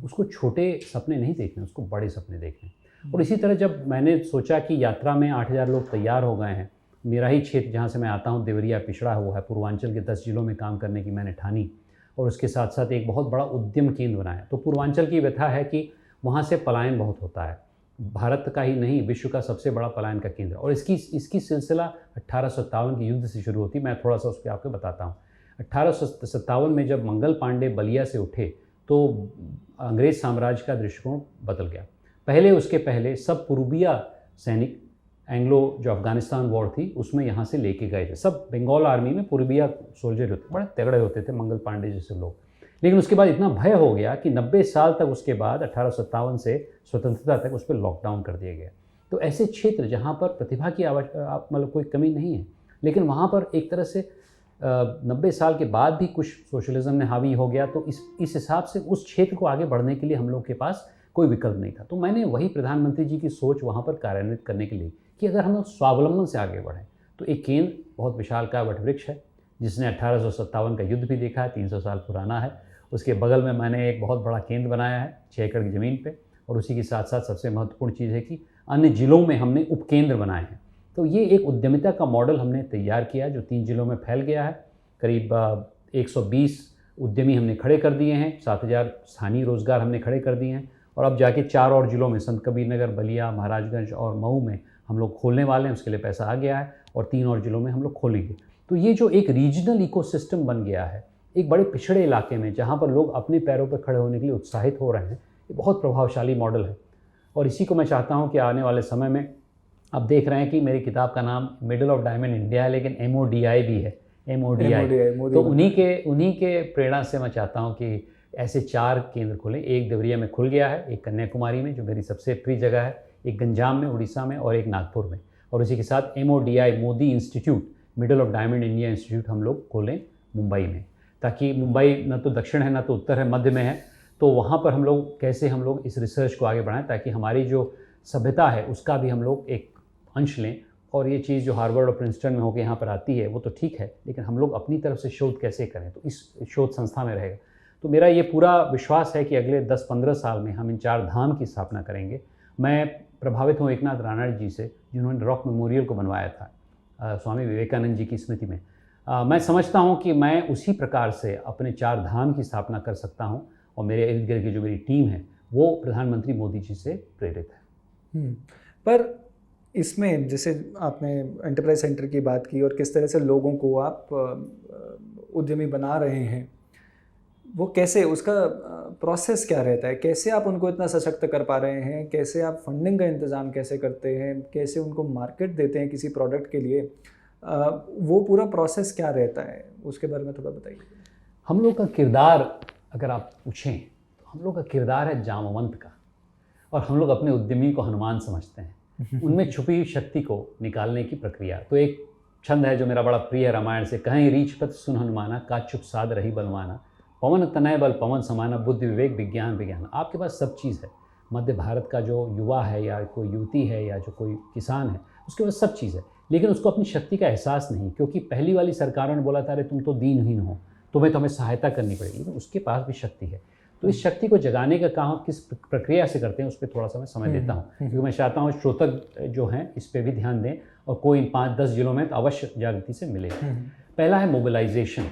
उसको छोटे सपने नहीं देखने, उसको बड़े सपने देखने। और इसी तरह जब मैंने सोचा कि यात्रा में 8000 लोग तैयार हो गए हैं, मेरा ही क्षेत्र जहाँ से मैं आता हूँ देवरिया पिछड़ा हुआ है, पूर्वांचल के 10 जिलों में काम करने की मैंने ठानी और उसके साथ साथ एक बहुत बड़ा उद्यम केंद्र बनाया। तो पूर्वांचल की व्यथा है कि वहाँ से पलायन बहुत होता है, भारत का ही नहीं विश्व का सबसे बड़ा पलायन का केंद्र। और इसकी सिलसिला 1857 के युद्ध से शुरू होती। मैं थोड़ा सा उस पर आपको बताता हूँ। 1857 में जब मंगल पांडे बलिया से उठे तो अंग्रेज़ साम्राज्य का दृष्टिकोण बदल गया। उसके पहले सब पूर्बिया सैनिक, एंग्लो जो अफगानिस्तान वॉर थी उसमें यहाँ से लेके गए थे, सब बंगाल आर्मी में पूर्बिया सोल्जर होते, बड़े तगड़े होते थे मंगल पांडे जैसे लोग। लेकिन उसके बाद इतना भय हो गया कि 90 साल तक, उसके बाद 1857 से स्वतंत्रता तक उस पर लॉकडाउन कर दिया गया। तो ऐसे क्षेत्र जहाँ पर प्रतिभा की मतलब कोई कमी नहीं है, लेकिन वहाँ पर एक तरह से 90 साल के बाद भी कुछ सोशलिज्म ने हावी हो गया। तो इस हिसाब से उस क्षेत्र को आगे बढ़ने के लिए हम लोग के पास कोई विकल्प नहीं था। तो मैंने वही प्रधानमंत्री जी की सोच वहाँ पर कार्यान्वित करने के लिए कि अगर हम लोग स्वावलंबन से आगे बढ़ें तो एक केंद्र बहुत विशालकाय वटवृक्ष है जिसने 1857 का युद्ध भी देखा है, 300 साल पुराना है। उसके बगल में मैंने एक बहुत बड़ा केंद्र बनाया है 6 एकड़ की ज़मीन पे, और उसी के साथ साथ सबसे महत्वपूर्ण चीज़ है कि अन्य जिलों में हमने उपकेंद्र बनाए हैं। तो ये एक उद्यमिता का मॉडल हमने तैयार किया जो 3 जिलों में फैल गया है। करीब 120 उद्यमी हमने खड़े कर दिए हैं, 7000 स्थानीय रोजगार हमने खड़े कर दिए हैं, और अब जाके 4 और जिलों में संत कबीर नगर, बलिया, महाराजगंज और मऊ में हम लोग खोलने वाले हैं। उसके लिए पैसा आ गया है और 3 और जिलों में हम लोग खोलेंगे। तो ये जो एक रीजनल इकोसिस्टम बन गया है एक बड़े पिछड़े इलाके में, जहाँ पर लोग अपने पैरों पर खड़े होने के लिए उत्साहित हो रहे हैं, ये बहुत प्रभावशाली मॉडल है। और इसी को मैं चाहता हूँ कि आने वाले समय में, आप देख रहे हैं कि मेरी किताब का नाम मिडल ऑफ डायमंड इंडिया है, लेकिन MODI भी है, MODI। मोदी तो उन्हीं के प्रेरणा से मैं चाहता हूँ कि ऐसे 4 केंद्र खुलें। एक देवरिया में खुल गया है, एक कन्याकुमारी में जो मेरी सबसे प्रिय जगह है, एक गंजाम में उड़ीसा में और एक नागपुर में, और उसी के साथ MODI Modi institute, middle of diamond India institute हम लोग खोलें मुंबई में, ताकि मुंबई न तो दक्षिण है, न तो उत्तर है, मध्य में है। तो वहाँ पर हम लोग इस रिसर्च को आगे बढ़ाएं, ताकि हमारी जो सभ्यता है उसका भी हम लोग एक अंश लें। और ये चीज़ जो हार्वर्ड और प्रिंसटन में होकर यहाँ पर आती है वो तो ठीक है, लेकिन हम लोग अपनी तरफ से शोध कैसे करें, तो इस शोध संस्था में रहेगा। तो मेरा ये पूरा विश्वास है कि अगले 10-15 साल में हम इन 4 धाम की स्थापना करेंगे। मैं प्रभावित हूँ एकनाथ राणा जी से, जिन्होंने रॉक मेमोरियल को बनवाया था स्वामी विवेकानंद जी की स्मृति में। मैं समझता हूँ कि मैं उसी प्रकार से अपने 4 धाम की स्थापना कर सकता हूँ, और मेरे इर्द गिर्द की जो मेरी टीम है वो प्रधानमंत्री मोदी जी से प्रेरित है। पर इसमें जैसे आपने एंटरप्राइज सेंटर की बात की और किस तरह से लोगों को आप उद्यमी बना रहे हैं, वो कैसे, उसका प्रोसेस क्या रहता है, कैसे आप उनको इतना सशक्त कर पा रहे हैं, कैसे आप फंडिंग का इंतज़ाम कैसे करते हैं, कैसे उनको मार्केट देते हैं किसी प्रोडक्ट के लिए, वो पूरा प्रोसेस क्या रहता है, उसके बारे में थोड़ा बताइए। हम लोग का किरदार अगर आप पूछें तो हम लोग का किरदार है जामवंत का, और हम लोग अपने उद्यमी को हनुमान समझते हैं। उनमें छुपी हुई शक्ति को निकालने की प्रक्रिया। तो एक छंद है जो मेरा बड़ा प्रिय है रामायण से, कहीं रीछ पत सुन हनुमाना, काचुप साध रही बलवाना, पवन तनय बल पवन समाना, बुद्धि विवेक विज्ञान विज्ञान। आपके पास सब चीज़ है। मध्य भारत का जो युवा है या कोई युवती है या जो कोई किसान है, उसके पास सब चीज़ है, लेकिन उसको अपनी शक्ति का एहसास नहीं, क्योंकि पहली वाली सरकारों ने बोला था अरे तुम तो दीनहीन हो, तुम्हें तो हमें सहायता करनी पड़ेगी, लेकिन उसके पास भी शक्ति है। तो इस शक्ति को जगाने का काम किस प्रक्रिया से करते हैं उस पर थोड़ा सा मैं समय देता हूँ, क्योंकि मैं चाहता हूँ श्रोतक जो हैं इस पर भी ध्यान दें, और कोई 5-10 जिलों में तो अवश्य जागृति से मिले। पहला है मोबिलाइजेशन।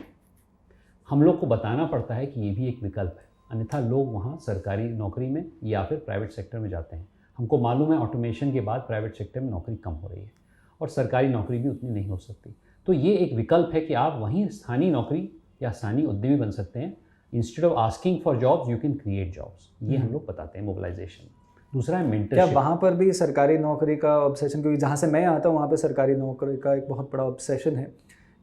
हम लोग को बताना पड़ता है कि ये भी एक विकल्प है, अन्यथा लोग वहाँ सरकारी नौकरी में या फिर प्राइवेट सेक्टर में जाते हैं। हमको मालूम है ऑटोमेशन के बाद प्राइवेट सेक्टर में नौकरी कम हो रही है और सरकारी नौकरी भी उतनी नहीं हो सकती। तो ये एक विकल्प है कि आप वहीं स्थानीय नौकरी या स्थानीय उद्यमी बन सकते हैं। Instead of asking for jobs you can create jobs, ये हम लोग बताते हैं मोबिलाइजेशन। दूसरा है मेंटरशिप। क्या वहाँ पर भी सरकारी नौकरी का ऑब्सेशन, क्योंकि जहाँ से मैं आता हूँ वहाँ पे सरकारी नौकरी का एक बहुत बड़ा ऑब्सेशन है,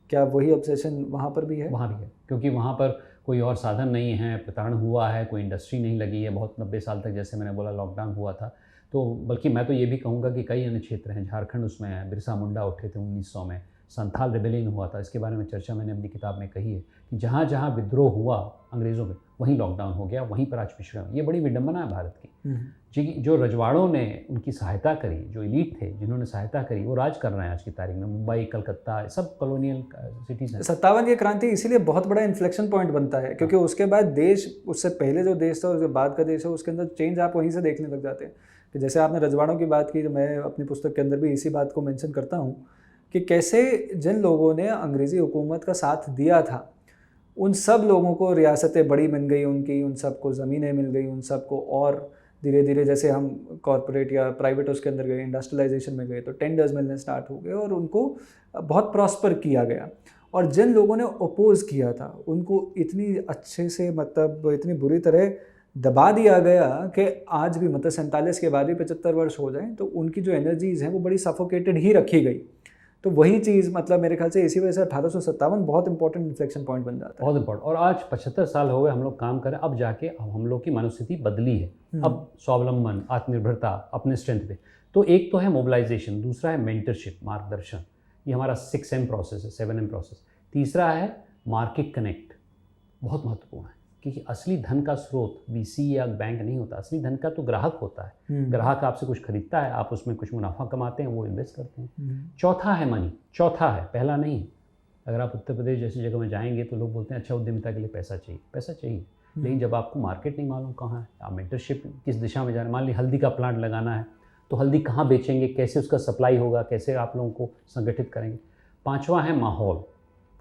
क्या वही ऑब्सेशन वहाँ पर भी है? वहाँ भी है, क्योंकि वहाँ पर कोई और साधन नहीं है, प्रताड़न हुआ है, कोई इंडस्ट्री नहीं लगी है बहुत 90 साल तक, जैसे मैंने बोला लॉकडाउन हुआ था। तो बल्कि मैं तो ये भी कहूँगा कि कई अन्य क्षेत्र हैं, झारखंड उसमें है, बिरसा मुंडा उठे थे 1900 में, संथाल रिबेलियन हुआ था, इसके बारे में चर्चा मैंने अपनी किताब में कही है कि जहाँ जहाँ विद्रोह हुआ अंग्रेज़ों में वहीं लॉकडाउन हो गया, वहीं पर आज पिछड़े हुए। ये बड़ी विडंबना है भारत की, जी। जो रजवाड़ों ने उनकी सहायता करी, जो एलीट थे जिन्होंने सहायता करी, वो राज कर रहे हैं आज की तारीख में। मुंबई, कलकत्ता, सब कॉलोनियल सिटीज़ हैं। 57 की क्रांति इसीलिए बहुत बड़ा इन्फ्लेक्शन पॉइंट बनता है, क्योंकि उसके बाद देश, उससे पहले जो देश था और उसके बाद का देश है, उसके अंदर चेंज आप वहीं से देखने लग जाते हैं। कि जैसे आपने रजवाड़ों की बात की, तो मैं अपनी पुस्तक के अंदर भी इसी बात को मेंशन करता हूँ कि कैसे जिन लोगों ने अंग्रेज़ी हुकूमत का साथ दिया था, उन सब लोगों को रियासतें बड़ी मिल गई उनकी, उन सबको ज़मीनें मिल गई, उन सबको, और धीरे धीरे जैसे हम कॉरपोरेट या प्राइवेट उसके अंदर गए, इंडस्ट्रियलाइजेशन में गए, तो टेंडर्स मिलने स्टार्ट हो गए और उनको बहुत प्रॉस्पर किया गया। और जिन लोगों ने अपोज़ किया था उनको इतनी अच्छे से, मतलब इतनी बुरी तरह दबा दिया गया कि आज भी, मतलब 47 के बाद भी 75 वर्ष हो जाएं तो उनकी जो एनर्जीज़ हैं वो बड़ी सफोकेटेड ही रखी गई। तो वही चीज़, मतलब मेरे ख्याल से इसी वजह से 1857 बहुत इंपॉर्टेंट इन्फ्लेक्शन पॉइंट बन जाता है। बहुत इंपॉर्टेंट। और आज 75 साल हो गए हम लोग काम करें, अब जाके अब हम लोग की मनोस्थिति बदली है। अब स्वावलंबन, आत्मनिर्भरता, अपने स्ट्रेंथ पे। तो एक तो है मोबिलाइजेशन, दूसरा है मेंटरशिप, मार्गदर्शन, ये हमारा 6M प्रोसेस है, 7M प्रोसेस। तीसरा है मार्केट कनेक्ट, बहुत महत्वपूर्ण है, क्योंकि असली धन का स्रोत VC या बैंक नहीं होता, असली धन का तो ग्राहक होता है। ग्राहक आपसे कुछ खरीदता है, आप उसमें कुछ मुनाफा कमाते हैं, वो इन्वेस्ट करते हैं। चौथा है मनी, चौथा है, पहला नहीं है। अगर आप उत्तर प्रदेश जैसी जगह में जाएंगे तो लोग बोलते हैं अच्छा उद्यमिता के लिए पैसा चाहिए, पैसा चाहिए, लेकिन जब आपको मार्केट नहीं मालूम कहाँ है, आप मेंटरशिप किस दिशा में जा रहे हैं। मान ली हल्दी का प्लांट लगाना है, तो हल्दी कहाँ बेचेंगे, कैसे उसका सप्लाई होगा, कैसे आप लोगों को संगठित करेंगे। पाँचवा है माहौल,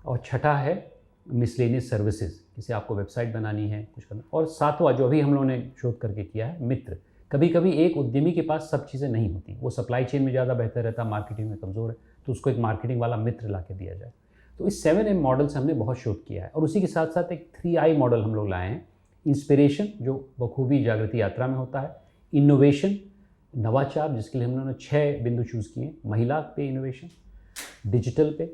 और छठा है मिसलेनियस सर्विसेज, जैसे आपको वेबसाइट बनानी है, कुछ करना। और सातवां जो अभी हम लोगों ने शोध करके किया है, मित्र। कभी कभी एक उद्यमी के पास सब चीज़ें नहीं होती, वो सप्लाई चेन में ज़्यादा बेहतर रहता, मार्केटिंग में कमज़ोर है, तो उसको एक मार्केटिंग वाला मित्र ला के दिया जाए। तो इस 7M मॉडल से हमने बहुत शोध किया है। और उसी के साथ साथ एक 3I मॉडल हम लोग लाए हैं। इंस्पिरेशन, जो बखूबी जागृति यात्रा में होता है। इनोवेशन, नवाचार, जिसके लिए हम लोगों ने 6 बिंदु चूज़ किए। महिला पे इनोवेशन, डिजिटल पे,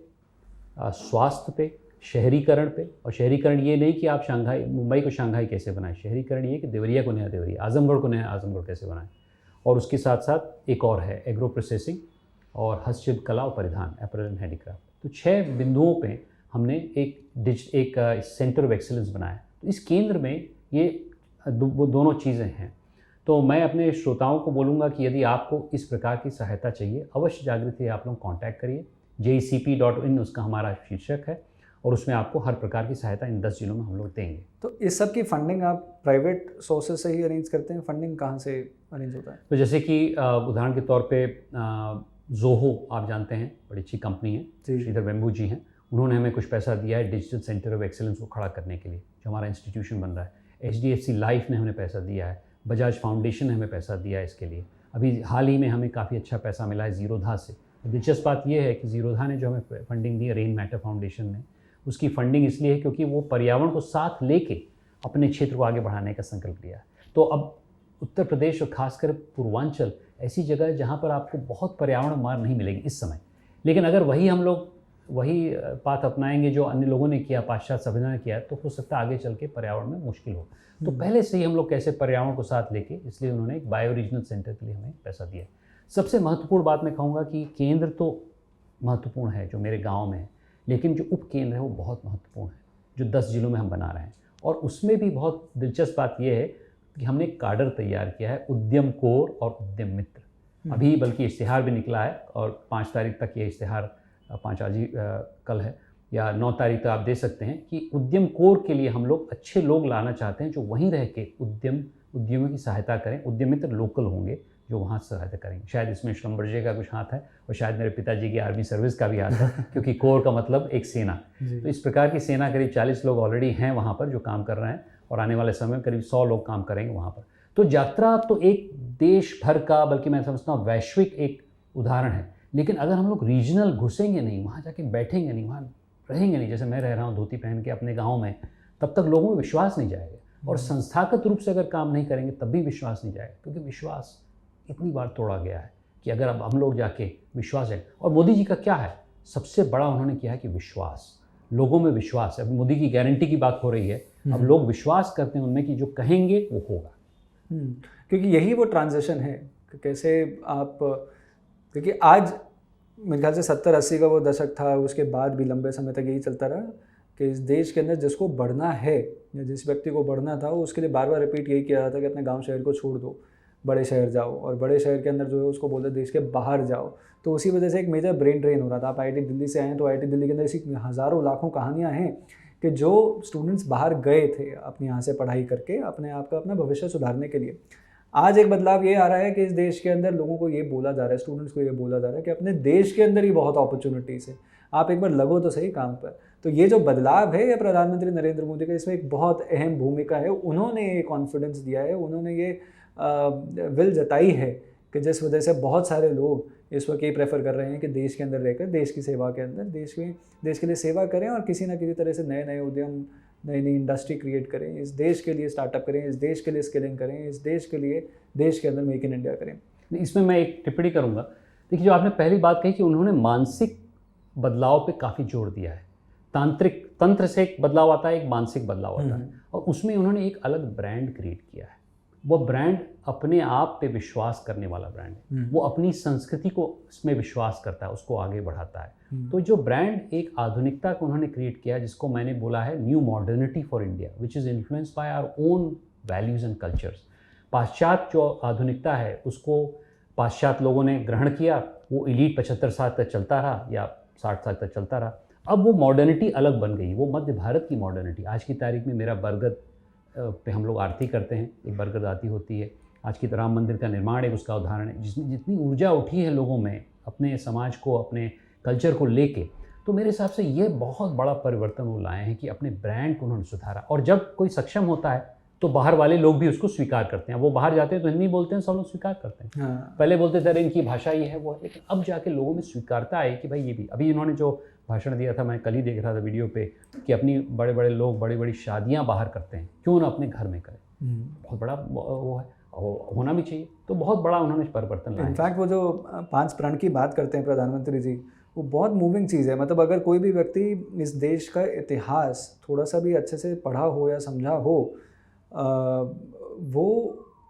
स्वास्थ्य पे, शहरीकरण पे। और शहरीकरण ये नहीं कि आप मुंबई को शंघाई कैसे बनाएं, शहरीकरण ये कि देवरिया को नया देवरिया, आजमगढ़ को नया आजमगढ़ कैसे बनाएं। और उसके साथ साथ एक और है एग्रो प्रोसेसिंग और हस्तशिल्प कला और परिधान, अपैरल एंड हैंडीक्राफ्ट। तो 6 बिंदुओं पे हमने एक सेंटर ऑफ एक्सीलेंस बनाया। तो इस केंद्र में ये दोनों चीज़ें हैं। तो मैं अपने श्रोताओं को बोलूँगा कि यदि आपको इस प्रकार की सहायता चाहिए, अवश्य जागृति आप लोग कांटेक्ट करिए। jecp.in उसका हमारा शीर्षक है और उसमें आपको हर प्रकार की सहायता इन 10 जिलों में हम लोग देंगे। तो इस सब की फंडिंग आप प्राइवेट सोर्सेज से ही अरेंज करते हैं? फंडिंग कहाँ से अरेंज होता है? तो जैसे कि उदाहरण के तौर पे जोहो आप जानते हैं, बड़ी अच्छी कंपनी है, श्रीधर वेम्बू जी हैं, उन्होंने हमें कुछ पैसा दिया है डिजिटल सेंटर ऑफ एक्सीलेंस को खड़ा करने के लिए, जो हमारा इंस्टीट्यूशन बन रहा है। HDFC लाइफ ने हमें पैसा दिया है, बजाज फाउंडेशन ने हमें पैसा दिया है इसके लिए। अभी हाल ही में हमें काफ़ी अच्छा पैसा मिला है ज़ीरोधा से। दिलचस्प बात यह है कि ज़ीरोधा ने जो हमें फंडिंग दी, रेन मैटर फाउंडेशन ने, उसकी फंडिंग इसलिए है क्योंकि वो पर्यावरण को साथ लेके अपने क्षेत्र को आगे बढ़ाने का संकल्प लिया है। तो अब उत्तर प्रदेश और खासकर पूर्वांचल ऐसी जगह है जहाँ पर आपको बहुत पर्यावरण मार नहीं मिलेगी इस समय, लेकिन अगर हम लोग वही पाथ अपनाएंगे जो अन्य लोगों ने किया, पाश्चात्य सभ्यता ने किया, तो हो सकता है आगे चल के पर्यावरण में मुश्किल हो। तो पहले से ही हम लोग कैसे पर्यावरण को साथ लेके, इसलिए उन्होंने एक बायो रीजनल सेंटर के लिए हमें पैसा दिया। सबसे महत्वपूर्ण बात मैं कहूँगा कि केंद्र तो महत्वपूर्ण है जो मेरे गाँव में है, लेकिन जो उप केंद्र है वो बहुत महत्वपूर्ण है, जो 10 जिलों में हम बना रहे हैं। और उसमें भी बहुत दिलचस्प बात यह है कि हमने एक काडर तैयार किया है, उद्यम कोर और उद्यम मित्र। अभी बल्कि इश्तिहार भी निकला है और 5 तारीख तक ये इश्तिहार, 5 आज ही कल है या 9 तारीख तक आप दे सकते हैं कि उद्यम कोर के लिए हम लोग अच्छे लोग लाना चाहते हैं जो वहीं रह के उद्यमियों की सहायता करें। उद्यम मित्र लोकल होंगे जो वहाँ से सहायता करेंगे। शायद इसमें श्रमबर्जे का कुछ हाथ है और शायद मेरे पिताजी की आर्मी सर्विस का भी हाथ है क्योंकि कोर का मतलब एक सेना। तो इस प्रकार की सेना करीब 40 लोग ऑलरेडी हैं वहाँ पर जो काम कर रहे हैं और आने वाले समय में करीब 100 लोग काम करेंगे वहाँ पर। तो यात्रा तो एक देश भर का, बल्कि मैं समझता हूँ वैश्विक एक उदाहरण है। लेकिन अगर हम लोग रीजनल घुसेंगे नहीं, वहाँ जाके बैठेंगे नहीं, वहाँ रहेंगे नहीं, जैसे मैं रह रहा हूँ धोती पहन के अपने गाँव में, तब तक लोगों में विश्वास नहीं जाएगा। और संस्थागत रूप से अगर काम नहीं करेंगे तब भी विश्वास नहीं जाएगा, क्योंकि विश्वास इतनी बार तोड़ा गया है कि अगर अब हम लोग जाके विश्वास है। और मोदी जी का क्या है, सबसे बड़ा उन्होंने किया है कि विश्वास, लोगों में विश्वास है। अब मोदी की गारंटी की बात हो रही है, अब लोग विश्वास करते हैं उनमें कि जो कहेंगे वो होगा। क्योंकि यही वो ट्रांजिशन है कि कैसे आप, क्योंकि आज मेरे ख्याल से 70-80 का वो दशक था, उसके बाद भी लंबे समय तक यही चलता रहा कि इस देश के अंदर जिसको बढ़ना है या जिस व्यक्ति को बढ़ना था उसके लिए बार बार रिपीट यही किया जाता कि अपने गांव शहर को छोड़ दो, बड़े शहर जाओ, और बड़े शहर के अंदर जो है उसको बोलते देश के बाहर जाओ। तो उसी वजह से एक मेजर ब्रेन ड्रेन हो रहा था। आप IIT दिल्ली से आए हैं तो IIT दिल्ली के अंदर ऐसी हज़ारों लाखों कहानियाँ हैं कि जो स्टूडेंट्स बाहर गए थे अपने यहाँ से पढ़ाई करके अपने आप का अपना भविष्य सुधारने के लिए। आज एक बदलाव ये आ रहा है कि इस देश के अंदर लोगों को ये बोला जा रहा है, स्टूडेंट्स को ये बोला जा रहा है कि अपने देश के अंदर ही बहुत अपॉर्चुनिटीज़ है, आप एक बार लगो तो सही काम पर। तो ये जो बदलाव है, ये प्रधानमंत्री नरेंद्र मोदी का इसमें एक बहुत अहम भूमिका है। उन्होंने ये कॉन्फिडेंस दिया है, उन्होंने ये विल जताई है कि जिस वजह से बहुत सारे लोग इस वक्त ये प्रेफर कर रहे हैं कि देश के अंदर रहकर देश की सेवा के अंदर देश के लिए सेवा करें और किसी ना किसी तरह से नए नए उद्यम, नई नई इंडस्ट्री क्रिएट करें, इस देश के लिए स्टार्टअप करें, इस देश के लिए स्किलिंग करें, इस देश के लिए देश के अंदर मेक इन इंडिया करें। इसमें मैं एक टिप्पणी करूँगा। देखिए, जो आपने पहली बात कही कि उन्होंने मानसिक बदलाव पे काफ़ी जोर दिया है। तांत्रिक तंत्र से एक बदलाव आता है, एक मानसिक बदलाव आता है, और उसमें उन्होंने एक अलग ब्रांड क्रिएट किया है। वो ब्रांड अपने आप पे विश्वास करने वाला ब्रांड है। वो अपनी संस्कृति को इसमें विश्वास करता है, उसको आगे बढ़ाता है। तो जो ब्रांड एक आधुनिकता को उन्होंने क्रिएट किया, जिसको मैंने बोला है new modernity for India, which is influenced by our own values and cultures. पाश्चात्य जो आधुनिकता है उसको पाश्चात्य लोगों ने ग्रहण किया, वो एलीट 75 साल तक चलता रहा या 60 साल तक चलता रहा। अब वो मॉडर्निटी अलग बन गई, वो मध्य भारत की मॉडर्निटी। आज की तारीख में मेरा बरगद पे हम लोग आरती करते हैं, एक बरगद आरती होती है। आज की राम मंदिर का निर्माण एक उसका उदाहरण है, जिसमें जितनी ऊर्जा उठी है लोगों में अपने समाज को, अपने कल्चर को लेके। तो मेरे हिसाब से ये बहुत बड़ा परिवर्तन वो लाए हैं कि अपने ब्रांड को उन्होंने सुधारा। और जब कोई सक्षम होता है तो बाहर वाले लोग भी उसको स्वीकार करते हैं। वो बाहर जाते हैं तो हिंदी बोलते हैं, सब लोग स्वीकार करते हैं। पहले बोलते थे अरे इनकी भाषा ये है वो है, लेकिन अब जाके लोगों में स्वीकारता है कि भाई ये भी। अभी इन्होंने जो भाषण दिया था, मैं कल ही देख रहा था वीडियो पे, कि अपनी बड़े बड़े लोग बड़ी बड़ी शादियां बाहर करते हैं, क्यों ना अपने घर में करें। बहुत बड़ा वो है, होना भी चाहिए। तो बहुत बड़ा उन्होंने परिवर्तन लाया। इनफैक्ट वो जो 5 प्रण की बात करते हैं प्रधानमंत्री जी, वो बहुत मूविंग चीज़ है। मतलब अगर कोई भी व्यक्ति इस देश का इतिहास थोड़ा सा भी अच्छे से पढ़ा हो या समझा हो, वो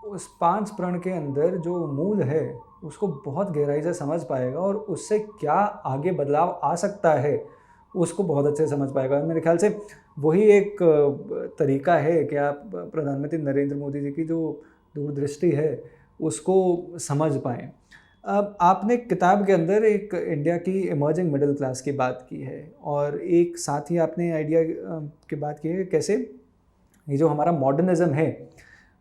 उस 5 प्रण के अंदर जो मूल है उसको बहुत गहराई से समझ पाएगा और उससे क्या आगे बदलाव आ सकता है उसको बहुत अच्छे से समझ पाएगा। मेरे ख्याल से वही एक तरीका है कि आप प्रधानमंत्री नरेंद्र मोदी जी की जो दूरदृष्टि है उसको समझ पाएँ। अब आपने किताब के अंदर एक इंडिया की इमर्जिंग मिडिल क्लास की बात की है और एक साथ ही आपने आइडिया की बात की है कैसे ये जो हमारा मॉडर्निज़्म है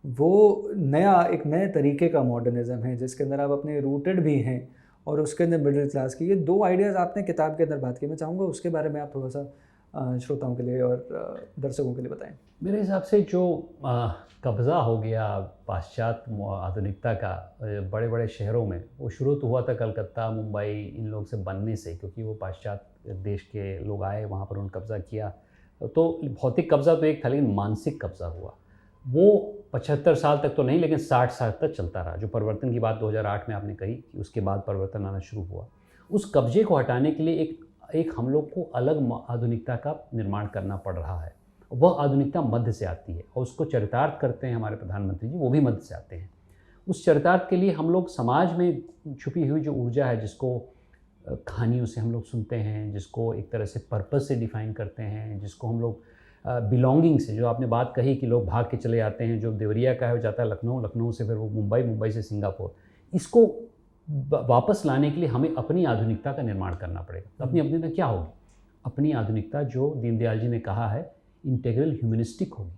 वो एक नए तरीके का मॉडर्निज़्म है जिसके अंदर आप अपने रूटेड भी हैं और उसके अंदर मिडिल क्लास की। ये 2 आइडियाज़ आपने किताब के अंदर बात की। मैं चाहूँगा उसके बारे में आप थोड़ा सा श्रोताओं के लिए और दर्शकों के लिए बताएं। मेरे हिसाब से जो कब्ज़ा हो गया पाश्चात्य आधुनिकता का बड़े बड़े शहरों में, वो शुरू तो हुआ था कलकत्ता, मुंबई, इन लोग से बनने से, क्योंकि वो पाश्चात्य देश के लोग आए, वहाँ पर उन्होंने कब्ज़ा किया। तो भौतिक कब्ज़ा तो एक था, लेकिन मानसिक कब्ज़ा हुआ। वो 75 साल तक तो नहीं, लेकिन 60 साल तक चलता रहा। जो परिवर्तन की बात 2008 में आपने कही कि उसके बाद परिवर्तन आना शुरू हुआ, उस कब्जे को हटाने के लिए एक हम लोग को अलग आधुनिकता का निर्माण करना पड़ रहा है। वह आधुनिकता मध्य से आती है और उसको चरितार्थ करते हैं हमारे प्रधानमंत्री जी, वो भी मध्य से आते हैं। उस चरितार्थ के लिए हम लोग समाज में छुपी हुई जो ऊर्जा है, जिसको कहानियों से हम लोग सुनते हैं, जिसको एक तरह से पर्पस से डिफ़ाइन करते हैं, जिसको हम लोग बिलोंगिंग से, जो आपने बात कही कि लोग भाग के चले जाते हैं, जो देवरिया का है वो जाता है लखनऊ, लखनऊ से फिर वो मुंबई, मुंबई से सिंगापुर। इसको वापस लाने के लिए हमें अपनी आधुनिकता का निर्माण करना पड़ेगा। तो अपनी आधुनिकता क्या होगी? अपनी आधुनिकता जो दीनदयाल जी ने कहा है, इंटीग्रल ह्यूमनिस्टिक होगी।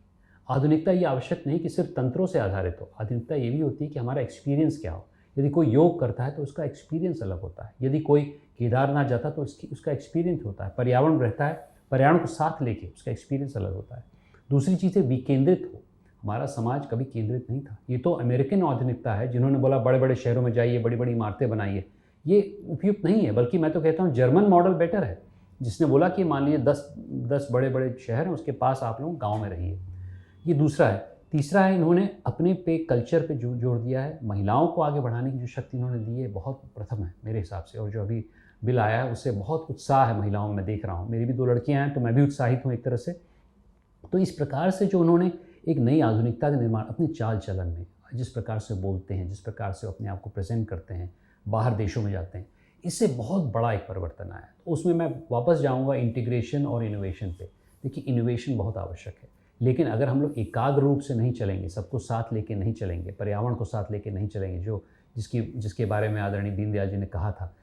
आधुनिकता ये आवश्यक नहीं कि सिर्फ तंत्रों से आधारित हो। आधुनिकता ये भी होती है कि हमारा एक्सपीरियंस क्या हो। यदि कोई योग करता है तो उसका एक्सपीरियंस अलग होता है। यदि कोई केदारनाथ जाता है तो उसका एक्सपीरियंस होता है। पर्यावरण रहता है, पर्यावरण को साथ लेके उसका एक्सपीरियंस अलग होता है। दूसरी चीज़ है विकेंद्रित हो। हमारा समाज कभी केंद्रित नहीं था। ये तो अमेरिकन आधुनिकता है, जिन्होंने बोला बड़े बड़े शहरों में जाइए, बड़ी बड़ी इमारतें बनाइए। ये उपयुक्त नहीं है, बल्कि मैं तो कहता हूँ जर्मन मॉडल बेटर है, जिसने बोला कि मान लीजिए 10 बड़े बड़े शहर हैं, उसके पास आप लोग गाँव में रहिए। ये दूसरा है। तीसरा है, इन्होंने अपने पे कल्चर पे जोर दिया है। महिलाओं को आगे बढ़ाने की जो शक्ति इन्होंने दी है, बहुत प्रथम है मेरे हिसाब से। और जो अभी बिल आया है उससे बहुत उत्साह है महिलाओं में, मैं देख रहा हूँ। मेरी भी 2 लड़कियाँ हैं तो मैं भी उत्साहित हूँ एक तरह से। तो इस प्रकार से जो उन्होंने एक नई आधुनिकता का निर्माण अपने चाल चलन में, जिस प्रकार से बोलते हैं, जिस प्रकार से अपने आप को प्रेजेंट करते हैं, बाहर देशों में जाते हैं, इससे बहुत बड़ा एक परिवर्तन आया। तो उसमें मैं वापस जाऊँगा इंटीग्रेशन और इनोवेशन पे। देखिए, इनोवेशन बहुत आवश्यक है, लेकिन अगर हम लोग एकाग्र रूप से नहीं चलेंगे, सबको साथ लेके नहीं चलेंगे, पर्यावरण को साथ लेके नहीं चलेंगे, जिसके बारे में आदरणीय दीनदयाल जी ने कहा था,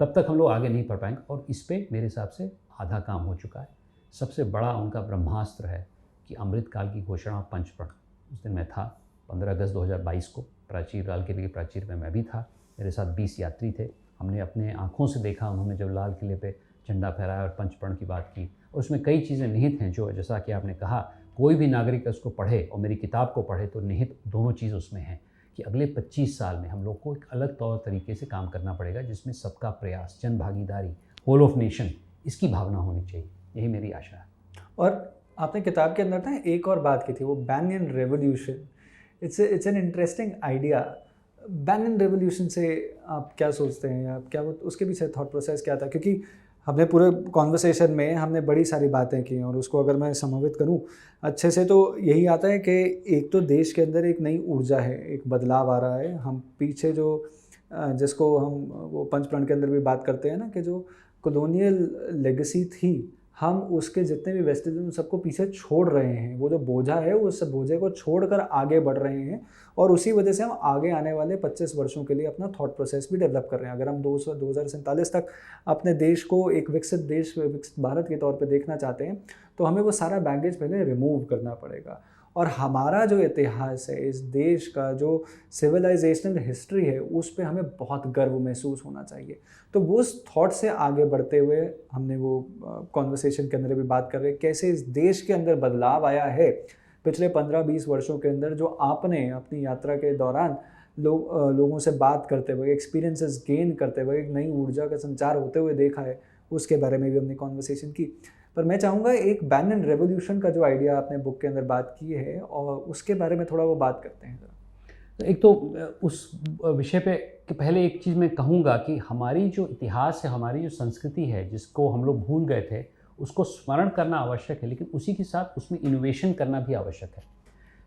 तब तक हम लोग आगे नहीं बढ़ पाएंगे। और इस पे मेरे हिसाब से आधा काम हो चुका है। सबसे बड़ा उनका ब्रह्मास्त्र है कि अमृतकाल की घोषणा और पंचप्रण। उस दिन मैं था 15 अगस्त 2022 को प्राचीर, लाल किले के प्राचीर में मैं भी था। मेरे साथ 20 यात्री थे। हमने अपने आँखों से देखा उन्होंने जब लाल किले पे झंडा फहराया और पंचप्रण की बात की। और उसमें कई चीज़ें निहित हैं, जो जैसा कि आपने कहा, कोई भी नागरिक उसको पढ़े और मेरी किताब को पढ़े तो निहित दोनों चीज़ उसमें हैं कि अगले 25 साल में हम लोग को एक अलग तौर तरीके से काम करना पड़ेगा, जिसमें सबका प्रयास, जन भागीदारी, होल ऑफ नेशन, इसकी भावना होनी चाहिए। यही मेरी आशा है। और आपने किताब के अंदर ना एक और बात की थी, वो banyan revolution. It's an interesting idea. Banyan revolution से आप क्या सोचते हैं, आप क्या वो उसके पीछे थॉट प्रोसेस क्या था? क्योंकि हमने पूरे कॉन्वर्सेशन में हमने बड़ी सारी बातें की और उसको अगर मैं समावित करूं अच्छे से तो यही आता है कि एक तो देश के अंदर एक नई ऊर्जा है, एक बदलाव आ रहा है। हम पीछे जो जिसको हम वो पंचप्रण के अंदर भी बात करते हैं ना, कि जो कॉलोनियल लेगेसी थी, हम उसके जितने भी वेस्टेज उन सबको पीछे छोड़ रहे हैं। वो जो बोझा है उस बोझे को छोड़कर आगे बढ़ रहे हैं और उसी वजह से हम आगे आने वाले 25 वर्षों के लिए अपना थॉट प्रोसेस भी डेवलप कर रहे हैं। अगर हम 2047 तक अपने देश को एक विकसित देश, विकसित भारत के तौर पे देखना चाहते हैं तो हमें वो सारा बैगेज पहले रिमूव करना पड़ेगा। और हमारा जो इतिहास है, इस देश का जो सिविलाइजेशनल हिस्ट्री है, उस पे हमें बहुत गर्व महसूस होना चाहिए। तो वो उस थॉट से आगे बढ़ते हुए हमने वो कॉन्वर्सेशन के अंदर भी बात कर रहे हैं कैसे इस देश के अंदर बदलाव आया है पिछले 15-20 वर्षों के अंदर, जो आपने अपनी यात्रा के दौरान लोगों से बात करते हुए, एक्सपीरियंसेस गेन करते हुए, एक नई ऊर्जा का संचार होते हुए देखा है, उसके बारे में भी हमने कॉन्वर्सेशन की। पर मैं चाहूँगा एक बैनियन रेवोल्यूशन का जो आइडिया आपने बुक के अंदर बात की है और उसके बारे में थोड़ा वो बात करते हैं। तो एक तो उस विषय पे कि पहले एक चीज़ मैं कहूँगा कि हमारी जो इतिहास है, हमारी जो संस्कृति है, जिसको हम लोग भूल गए थे, उसको स्मरण करना आवश्यक है, लेकिन उसी के साथ उसमें इनोवेशन करना भी आवश्यक है।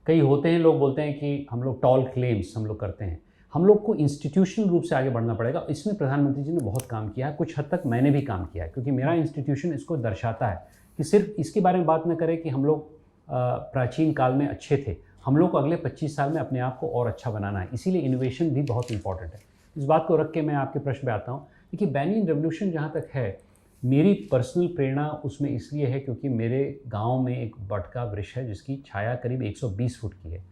कई होते हैं, लोग बोलते हैं कि हम लोग टॉल क्लेम्स हम लोग करते हैं। हम लोग को इंस्टीट्यूशनल रूप से आगे बढ़ना पड़ेगा। इसमें प्रधानमंत्री जी ने बहुत काम किया है, कुछ हद तक मैंने भी काम किया है, क्योंकि मेरा इंस्टीट्यूशन इसको दर्शाता है कि सिर्फ इसके बारे में बात न करें कि हम लोग प्राचीन काल में अच्छे थे, हम लोग को अगले 25 साल में अपने आप को और अच्छा बनाना है। इसीलिए इनोवेशन भी बहुत इंपॉर्टेंट है। इस बात को रख के मैं आपके प्रश्न पे आता हूँ। देखिए, बैनियन रेवोल्यूशन जहाँ तक है, मेरी पर्सनल प्रेरणा उसमें इसलिए है क्योंकि मेरे गांव में एक बट का वृक्ष है जिसकी छाया करीब 120 फुट की है।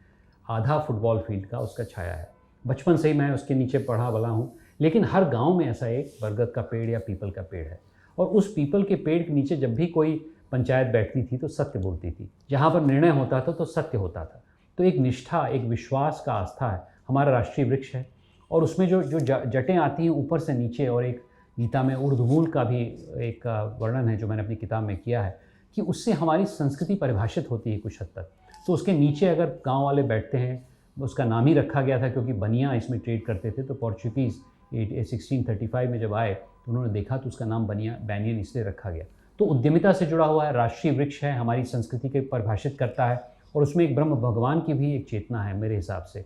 आधा फुटबॉल फील्ड का उसका छाया है। बचपन से ही मैं उसके नीचे पढ़ा बड़ा हूँ, लेकिन हर गांव में ऐसा एक बरगद का पेड़ या पीपल का पेड़ है। और उस पीपल के पेड़ के नीचे जब भी कोई पंचायत बैठती थी तो सत्य बोलती थी, जहाँ पर निर्णय होता था तो सत्य होता था। तो एक निष्ठा, एक विश्वास का आस्था है, हमारा राष्ट्रीय वृक्ष है। और उसमें जो जो जटें आती हैं ऊपर से नीचे, और एक गीता में ऊर्ध्वमूल का भी एक वर्णन है जो मैंने अपनी किताब में किया है, कि उससे हमारी संस्कृति परिभाषित होती है कुछ हद तक। तो उसके नीचे अगर गांव वाले बैठते हैं, उसका नाम ही रखा गया था क्योंकि बनिया इसमें ट्रेड करते थे। तो पोर्चुगीज़ 1635 में जब आए तो उन्होंने देखा तो उसका नाम बैनियन इसलिए रखा गया। तो उद्यमिता से जुड़ा हुआ है, राष्ट्रीय वृक्ष है, हमारी संस्कृति के परिभाषित करता है, और उसमें एक ब्रह्म भगवान की भी एक चेतना है मेरे हिसाब से।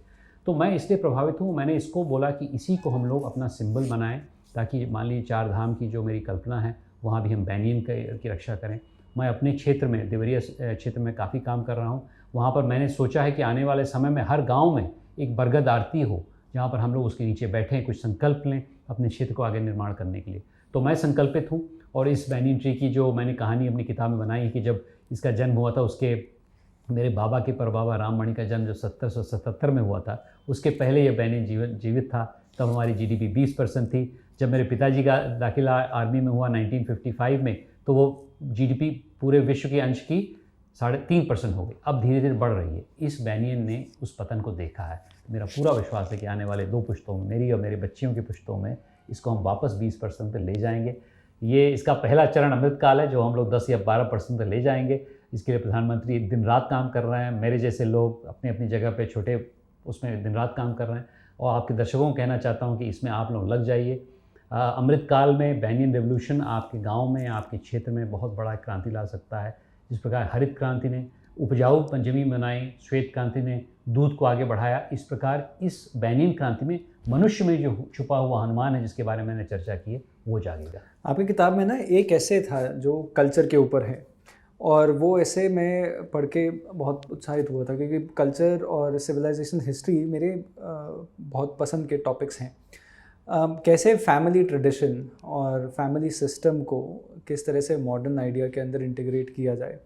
तो मैं इसलिए प्रभावित हूँ। मैंने इसको बोला कि इसी को हम लोग अपना सिंबल बनाएं, ताकि मान लीजिए 4 धाम की जो मेरी कल्पना है वहाँ भी हम बैनियन की रक्षा करें। मैं अपने क्षेत्र में, देवरिया क्षेत्र में काफ़ी काम कर रहा हूँ। वहाँ पर मैंने सोचा है कि आने वाले समय में हर गांव में एक बरगद आरती हो, जहाँ पर हम लोग उसके नीचे बैठें, कुछ संकल्प लें अपने क्षेत्र को आगे निर्माण करने के लिए। तो मैं संकल्पित हूँ। और इस बैनियन ट्री की जो मैंने कहानी अपनी किताब में बनाई है कि जब इसका जन्म हुआ था, उसके मेरे बाबा के परबाबा राममणि का जन्म जो 1777 में हुआ था, उसके पहले यह बैनियन जीवित था। तब हमारी GDP 20% थी। जब मेरे पिताजी का दाखिला आर्मी में हुआ 1955 में, तो वो GDP पूरे विश्व के अंश की 3.5% हो गई। अब धीरे धीरे बढ़ रही है। इस बैनियन ने उस पतन को देखा है। मेरा पूरा विश्वास है कि आने वाले 2 पुश्तों में, मेरी और मेरे बच्चियों की पुश्तों में, इसको हम वापस 20% पे ले जाएंगे। ये इसका पहला चरण अमृत काल है, जो हम लोग 10 या 12% पे ले जाएंगे। इसके लिए प्रधानमंत्री दिन रात काम कर रहे हैं। मेरे जैसे लोग अपनी अपनी जगह पे छोटे उसमें दिन रात काम कर रहे हैं। और आपके दर्शकों को कहना चाहता हूँ कि इसमें आप लोग लग जाइए। अमृत काल में बैनियन रेवोल्यूशन आपके गांव में, आपके क्षेत्र में बहुत बड़ा क्रांति ला सकता है। जिस प्रकार हरित क्रांति ने उपजाऊ ज़मीन बनाई, श्वेत क्रांति ने दूध को आगे बढ़ाया, इस प्रकार इस बैनियन क्रांति में मनुष्य में जो छुपा हुआ हनुमान है, जिसके बारे में मैंने चर्चा की है, वो जागेगा। आपकी किताब में ना एक ऐसे था जो कल्चर के ऊपर है, और वो ऐसे मैं पढ़ के बहुत उत्साहित हुआ था, क्योंकि कल्चर और सिविलाइजेशन हिस्ट्री मेरे बहुत पसंद के टॉपिक्स हैं। कैसे फैमिली ट्रेडिशन और फैमिली सिस्टम को किस तरह से मॉडर्न आइडिया के अंदर इंटीग्रेट किया जाए,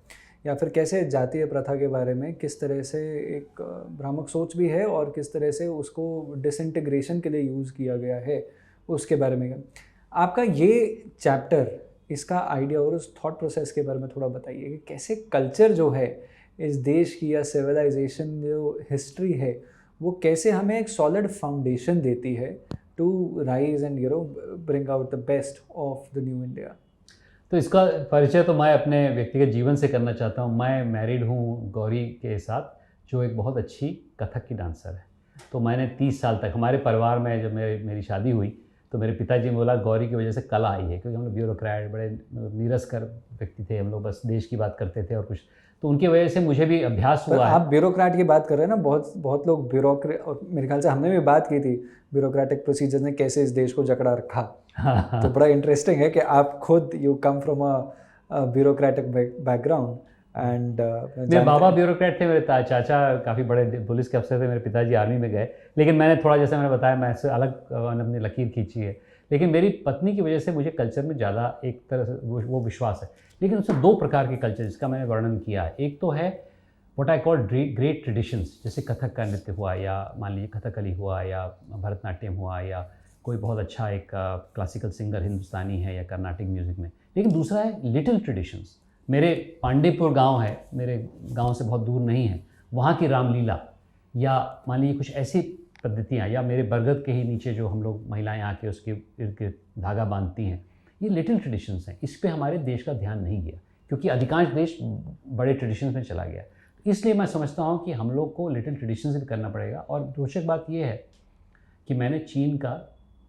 या फिर कैसे जातीय प्रथा के बारे में किस तरह से एक भ्रामक सोच भी है और किस तरह से उसको डिसइंटीग्रेशन के लिए यूज़ किया गया है, उसके बारे में आपका ये चैप्टर, इसका आइडिया और उस थॉट प्रोसेस के बारे में थोड़ा बताइए कि कैसे कल्चर जो है इस देश की, या सिविलाइजेशन जो हिस्ट्री है, वो कैसे हमें एक सॉलिड फाउंडेशन देती है to rise and bring out the best of the new India. तो इसका परिचय तो मैं अपने व्यक्तिगत जीवन से करना चाहता हूँ। मैं मैरिड हूँ गौरी के साथ, जो एक बहुत अच्छी कथक की डांसर है। तो मैंने 30 साल तक, हमारे परिवार में जब मेरी शादी हुई तो मेरे पिताजी ने बोला गौरी की वजह से कला आई है, क्योंकि हम लोग ब्यूरोक्रेट, बड़े नीरसकर व्यक्ति थे, हम लोग बस देश की बात करते थे और कुछ, तो उनकी वजह से मुझे भी अभ्यास हुआ है। आप ब्यूरोक्रेट की बात कर रहे हैं ना, बहुत लोग ब्यूरोक्रेट, और मेरे ख्याल से हमने भी बात की थी ब्यूरोक्रेटिक प्रोसीजर ने कैसे इस देश को जकड़ा रखा। तो बड़ा इंटरेस्टिंग है कि आप खुद you come from a bureaucratic background and मेरे बाबा ब्यूरोक्रेट थे, मेरे चाचा काफ़ी बड़े पुलिस के अफसर थे, मेरे पिताजी आर्मी में गए, लेकिन मैंने थोड़ा, जैसे मैंने बताया, मैं इससे अलग अपनी लकीर खींची है। लेकिन मेरी पत्नी की वजह से मुझे कल्चर में ज़्यादा एक तरह से वो विश्वास है। लेकिन उसमें 2 प्रकार के कल्चर जिसका मैंने वर्णन किया है। एक तो है what I call great traditions, जैसे कथक का नृत्य हुआ, या मान लीजिए कथकली हुआ, या भरतनाट्यम हुआ, या कोई बहुत अच्छा एक क्लासिकल सिंगर हिंदुस्तानी है या कर्नाटिक म्यूज़िक में। लेकिन दूसरा है लिटिल ट्रेडिशंस। मेरे पांडेपुर गांव है, मेरे गांव से बहुत दूर नहीं है, वहाँ की रामलीला, या मान लीजिए कुछ ऐसी पद्धतियाँ, या मेरे बरगद के ही नीचे जो हम लोग महिलाएं आके उसके इर्द गिर्द धागा बांधती हैं, ये लिटिल ट्रेडिशंस हैं। इस पे हमारे देश का ध्यान नहीं गया, क्योंकि अधिकांश देश बड़े ट्रेडिशंस में चला गया। इसलिए मैं समझता हूँ कि हम लोग को लिटिल ट्रेडिशंस भी करना पड़ेगा। और रोचक बात ये है कि मैंने चीन का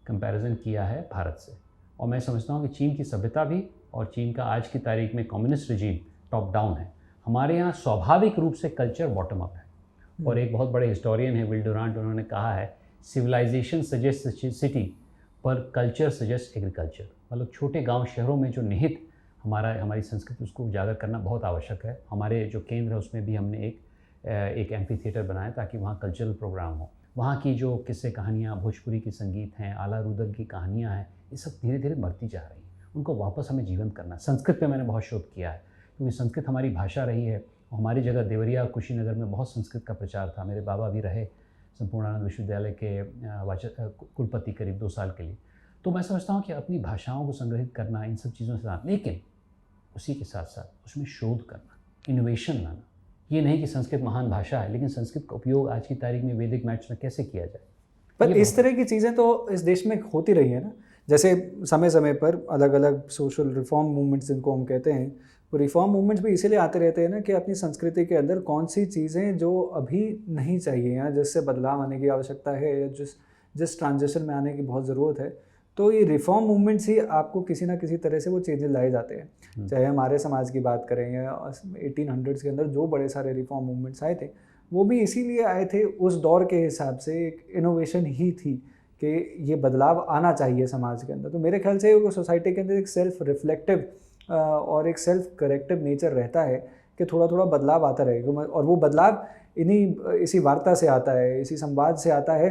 कंपैरिजन किया है भारत से, और मैं समझता हूँ कि चीन की सभ्यता भी और चीन का आज की तारीख में कम्युनिस्ट रजीम टॉप डाउन है। हमारे यहाँ स्वाभाविक रूप से कल्चर बॉटम अप है। और एक बहुत बड़े हिस्टोरियन है विल डुरांट, उन्होंने कहा है सिविलाइजेशन सजेस्ट सिटी पर कल्चर सजेस्ट एग्रीकल्चर। मतलब छोटे गांव शहरों में जो निहित हमारी संस्कृति, उसको उजागर करना बहुत आवश्यक है। हमारे जो केंद्र है उसमें भी हमने एक एम्फी थिएटर बनाया ताकि वहाँ कल्चरल प्रोग्राम हो। वहाँ की जो किस्से कहानियाँ, भोजपुरी की संगीत हैं, आला रुदल की कहानियाँ हैं, ये सब धीरे धीरे मरती जा रही हैं। उनको वापस हमें जीवंत करना। संस्कृत पे मैंने बहुत शोध किया है क्योंकि संस्कृत हमारी भाषा रही है। हमारी जगह देवरिया कुशीनगर में बहुत संस्कृत का प्रचार था। मेरे बाबा भी रहे संपूर्णानंद विश्वविद्यालय के कुलपति करीब 2 साल के लिए। तो मैं समझता हूँ कि अपनी भाषाओं को संग्रहित करना, इन सब चीज़ों से साथ, लेकिन उसी के साथ साथ उसमें शोध करना, इनोवेशन लाना। ये नहीं कि संस्कृत महान भाषा है, लेकिन संस्कृत का उपयोग आज की तारीख में वैदिक मैथ्स में कैसे किया जाए। पर इस तरह की चीज़ें तो इस देश में होती रही है ना। जैसे समय समय पर अलग अलग सोशल रिफॉर्म मूवमेंट्स जिनको हम कहते हैं, वो रिफॉर्म मूवमेंट्स भी इसीलिए आते रहते हैं ना कि अपनी संस्कृति के अंदर कौन सी चीज़ें जो अभी नहीं चाहिए या जिससे बदलाव आने की आवश्यकता है या जिस ट्रांजिशन में आने की बहुत ज़रूरत है, तो ये रिफॉर्म मूवमेंट्स ही आपको किसी ना किसी तरह से वो चेंजेस लाए जाते हैं। चाहे हमारे समाज की बात करें या 1800s के अंदर जो बड़े सारे रिफॉर्म मूवमेंट्स आए थे, वो भी इसीलिए आए थे, उस दौर के हिसाब से एक इनोवेशन ही थी कि ये बदलाव आना चाहिए समाज के अंदर। तो मेरे ख्याल से वो सोसाइटी के अंदर एक सेल्फ रिफ्लेक्टिव और एक सेल्फ करेक्टिव नेचर रहता है कि थोड़ा थोड़ा बदलाव आता रहेगा। और वो बदलाव इसी वार्ता से आता है, इसी संवाद से आता है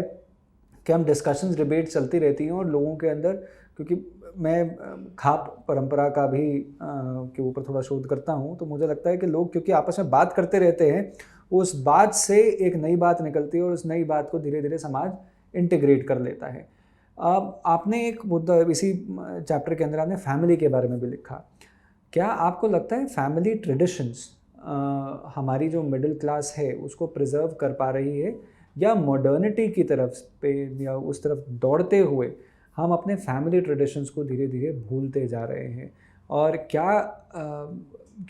कि हम डिस्कशंस, डिबेट चलती रहती हैं और लोगों के अंदर, क्योंकि मैं खाप परंपरा का भी के ऊपर थोड़ा शोध करता हूँ, तो मुझे लगता है कि लोग क्योंकि आपस में बात करते रहते हैं, उस बात से एक नई बात निकलती है और उस नई बात को धीरे धीरे समाज इंटीग्रेट कर लेता है। अब आपने एक मुद्दा इसी चैप्टर के अंदर आपने फैमिली के बारे में भी लिखा। क्या आपको लगता है फैमिली ट्रेडिशंस हमारी जो मिडिल क्लास है उसको प्रिजर्व कर पा रही है, या मॉडर्निटी की तरफ पे या उस तरफ दौड़ते हुए हम अपने फैमिली ट्रेडिशंस को धीरे धीरे भूलते जा रहे हैं? और क्या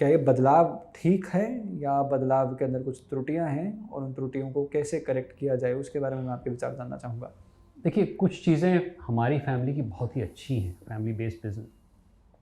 ये बदलाव ठीक है या बदलाव के अंदर कुछ त्रुटियां हैं और उन त्रुटियों को कैसे करेक्ट किया जाए, उसके बारे में मैं आपके विचार जानना चाहूँगा। देखिए, कुछ चीज़ें हमारी फैमिली की बहुत ही अच्छी हैं, फैमिली बेस्ड बिजनेस।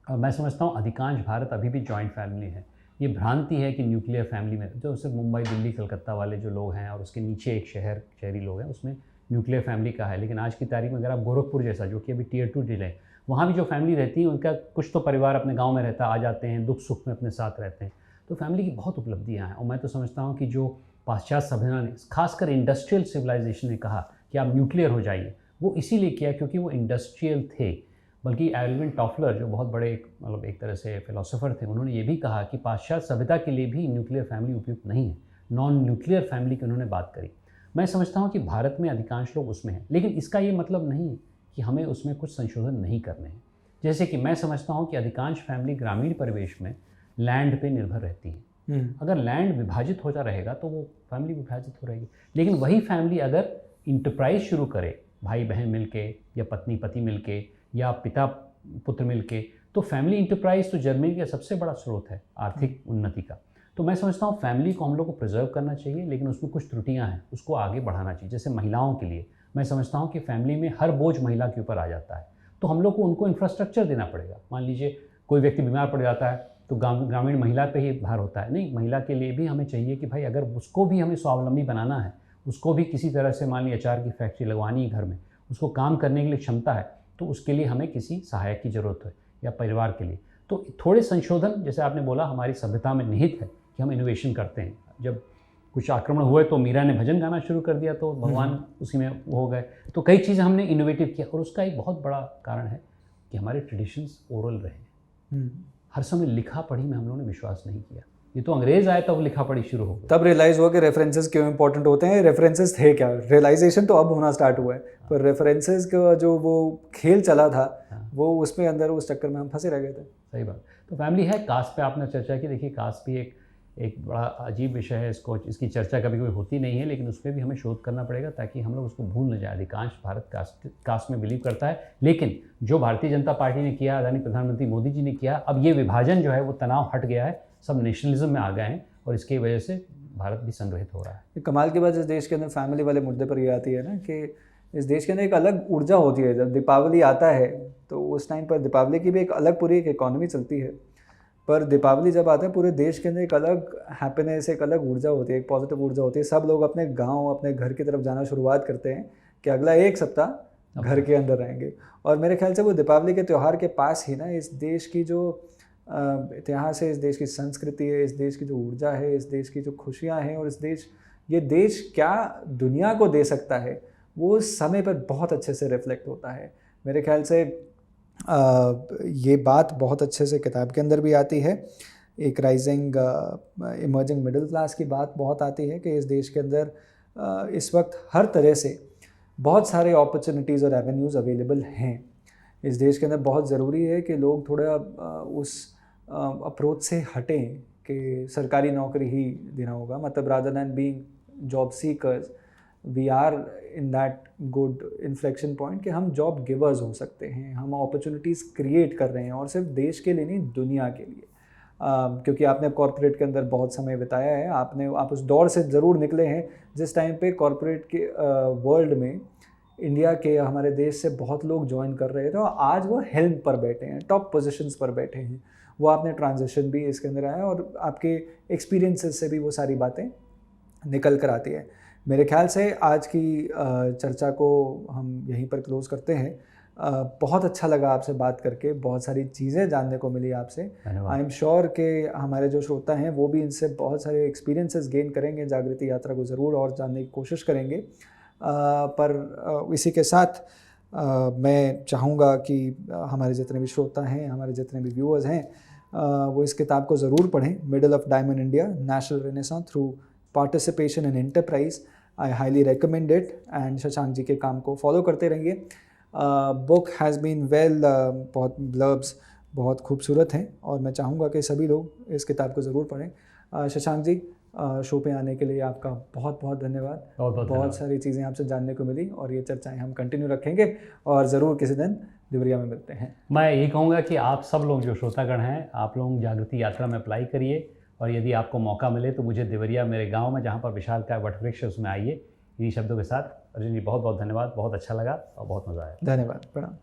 मैं समझता हूँ अधिकांश भारत अभी भी जॉइंट फैमिली है। ये भ्रांति है कि न्यूक्लियर फैमिली में जो सिर्फ मुंबई, दिल्ली, कलकत्ता वाले जो लोग हैं और उसके नीचे एक शहरी लोग हैं, उसमें न्यूक्लियर फैमिली का है। लेकिन आज की तारीख में अगर आप गोरखपुर जैसा, जो कि अभी Tier 2 जिले हैं, वहाँ भी जो फैमिली रहती है, उनका कुछ तो परिवार अपने गाँव में रहता, आ जाते हैं, दुख सुख में अपने साथ रहते हैं। तो फैमिली की बहुत उपलब्धियाँ हैं। और मैं तो समझता हूँ कि जो पाश्चात्य सभ्यता ने, खासकर इंडस्ट्रियल सिविलाइजेशन ने कहा कि आप न्यूक्लियर हो जाइए, वो इसीलिए किया क्योंकि वो इंडस्ट्रियल थे। बल्कि एल्विन टॉफलर, जो बहुत बड़े एक तरह से फिलोसोफर थे, उन्होंने ये भी कहा कि पाश्चात्य सभ्यता के लिए भी न्यूक्लियर फैमिली उपयुक्त नहीं है। नॉन न्यूक्लियर फैमिली की उन्होंने बात करी। मैं समझता हूँ कि भारत में अधिकांश लोग उसमें हैं, लेकिन इसका ये मतलब नहीं है कि हमें उसमें कुछ संशोधन नहीं करने हैं। जैसे कि मैं समझता हूँ कि अधिकांश फैमिली ग्रामीण परिवेश में लैंड पे निर्भर रहती है। अगर लैंड विभाजित होता रहेगा तो वो फैमिली विभाजित हो रहेगी। लेकिन वही फैमिली अगर इंटरप्राइज शुरू करे, भाई बहन मिलके या पत्नी पति मिलके या पिता पुत्र मिलके, तो फैमिली इंटरप्राइज तो जर्मनी का सबसे बड़ा स्रोत है आर्थिक उन्नति का। तो मैं समझता हूँ फैमिली को हम लोग को प्रिजर्व करना चाहिए, लेकिन उसमें कुछ त्रुटियां हैं, उसको आगे बढ़ाना चाहिए। जैसे महिलाओं के लिए मैं समझता हूँ कि फैमिली में हर बोझ महिला के ऊपर आ जाता है, तो हम लोग को उनको इंफ्रास्ट्रक्चर देना पड़ेगा। मान लीजिए कोई व्यक्ति बीमार पड़ जाता है तो ग्रामीण महिला पे ही भार होता है। नहीं, महिला के लिए भी हमें चाहिए कि भाई अगर उसको भी हमें स्वावलंबी बनाना है, उसको भी किसी तरह से मान लीजिए अचार की फैक्ट्री लगवानी है घर में, उसको काम करने के लिए क्षमता है, तो उसके लिए हमें किसी सहायक की ज़रूरत है या परिवार के लिए। तो थोड़े संशोधन, जैसे आपने बोला, हमारी सभ्यता में निहित है कि हम इनोवेशन करते हैं। जब कुछ आक्रमण हुए तो मीरा ने भजन गाना शुरू कर दिया, तो भगवान उसी में हो गए। तो कई चीज़ें हमने इनोवेटिव किया, और उसका एक बहुत बड़ा कारण है कि हमारे ट्रेडिशंस ओरल रहे। हर समय लिखा पढ़ी में हम लोगों ने विश्वास नहीं किया। ये तो अंग्रेज आए तब लिखा पढ़ी शुरू हो गई, तब रियलाइज़ हुआ कि रेफरेंसेस क्यों इंपॉर्टेंट होते हैं। रेफरेंसेस थे क्या, रियलाइजेशन तो अब होना स्टार्ट हुआ है, पर रेफरेंसेस का जो वो खेल चला था, वो उसमें अंदर उस चक्कर में हम फंसे रह गए थे। सही बात। तो फैमिली है। कास्ट पे आपने चर्चा की। देखिए, कास्ट भी एक बड़ा अजीब विषय है। इसकी चर्चा कभी कभी होती नहीं है, लेकिन उस पर भी हमें शोध करना पड़ेगा ताकि हम लोग उसको भूल न जाए। अधिकांश भारत कास्ट में बिलीव करता है, लेकिन जो भारतीय जनता पार्टी ने किया, आदरणीय प्रधानमंत्री मोदी जी ने किया, अब ये विभाजन जो है वो तनाव हट गया है, सब नेशनलिज्म में आ गए हैं, और इसकी वजह से भारत भी संग्रहित हो रहा है। कमाल की बात इस देश के अंदर फैमिली वाले मुद्दे पर ये आती है ना कि इस देश के अंदर एक अलग ऊर्जा होती है। जब दीपावली आता है तो उस टाइम पर दीपावली की भी एक अलग पूरी एक इकॉनमी चलती है, पर दीपावली जब आता है पूरे देश के अंदर एक अलग हैप्पीनेस, एक अलग ऊर्जा होती है, एक पॉजिटिव ऊर्जा होती है। सब लोग अपने गांव, अपने घर की तरफ जाना शुरुआत करते हैं कि अगला एक सप्ताह घर के अंदर रहेंगे। और मेरे ख्याल से वो दीपावली के त्यौहार के पास ही ना इस देश की जो इतिहास है, इस देश की संस्कृति है, इस देश की जो ऊर्जा है, इस देश की जो खुशियाँ हैं, और ये देश क्या दुनिया को दे सकता है, वो उस समय पर बहुत अच्छे से रिफ्लेक्ट होता है। मेरे ख्याल से ये बात बहुत अच्छे से किताब के अंदर भी आती है। एक राइजिंग इमर्जिंग मिडिल क्लास की बात बहुत आती है कि इस देश के अंदर इस वक्त हर तरह से बहुत सारे अपॉर्चुनिटीज़ और एवेन्यूज़ अवेलेबल हैं। इस देश के अंदर बहुत ज़रूरी है कि लोग थोड़ा उस अप्रोच से हटें कि सरकारी नौकरी ही देना होगा। मतलब rather than being job seekers, we are in that good inflection point कि हम जॉब गिवर्स हो सकते हैं, हम अपॉर्चुनिटीज़ क्रिएट कर रहे हैं, और सिर्फ देश के लिए नहीं, दुनिया के लिए। क्योंकि आपने कॉरपोरेट के अंदर बहुत समय बिताया है, आप उस दौर से ज़रूर निकले हैं जिस टाइम पे कॉरपोरेट के वर्ल्ड में इंडिया के, हमारे देश से बहुत लोग ज्वाइन कर रहे थे, और आज वो हेल्म पर बैठे हैं, टॉप पोजीशंस पर बैठे हैं। वो आपने ट्रांजिशन भी इसके अंदर आया, और आपके एक्सपीरियंसेस से भी वो सारी बातें निकल कर आती है। मेरे ख्याल से आज की चर्चा को हम यहीं पर क्लोज़ करते हैं। बहुत अच्छा लगा आपसे बात करके, बहुत सारी चीज़ें जानने को मिली आपसे। आई एम श्योर कि हमारे जो श्रोता हैं वो भी इनसे बहुत सारे एक्सपीरियंसेस गेन करेंगे, जागृति यात्रा को ज़रूर और जानने की कोशिश करेंगे। पर इसी के साथ मैं चाहूँगा कि हमारे जितने भी श्रोता हैं, हमारे जितने भी व्यूअर्स हैं, वो इस किताब को ज़रूर पढ़ें, middle of diamond India, national renaissance through participation in enterprise. I highly recommend it, and Shashank ji के काम को फॉलो करते रहिए। बुक हैज़ बीन वेल, बहुत ब्लर्ब्स बहुत खूबसूरत हैं, और मैं चाहूँगा कि सभी लोग इस किताब को ज़रूर पढ़ें। शशांक जी, शो पे आने के लिए आपका बहुत बहुत धन्यवाद। बहुत सारी चीज़ें आपसे जानने को मिली, और ये चर्चाएं हम कंटिन्यू रखेंगे, और ज़रूर किसी दिन देवरिया में मिलते हैं। मैं यही कहूँगा कि आप सब लोग जो श्रोतागण हैं, आप लोग जागृति यात्रा में अप्लाई करिए, और यदि आपको मौका मिले तो मुझे देवरिया, मेरे गांव में जहां पर विशालकाय वटवृक्ष है, उसमें आइए। इन्हीं शब्दों के साथ अर्जुन जी बहुत बहुत धन्यवाद, बहुत अच्छा लगा और बहुत मज़ा आया। धन्यवाद, प्रणाम।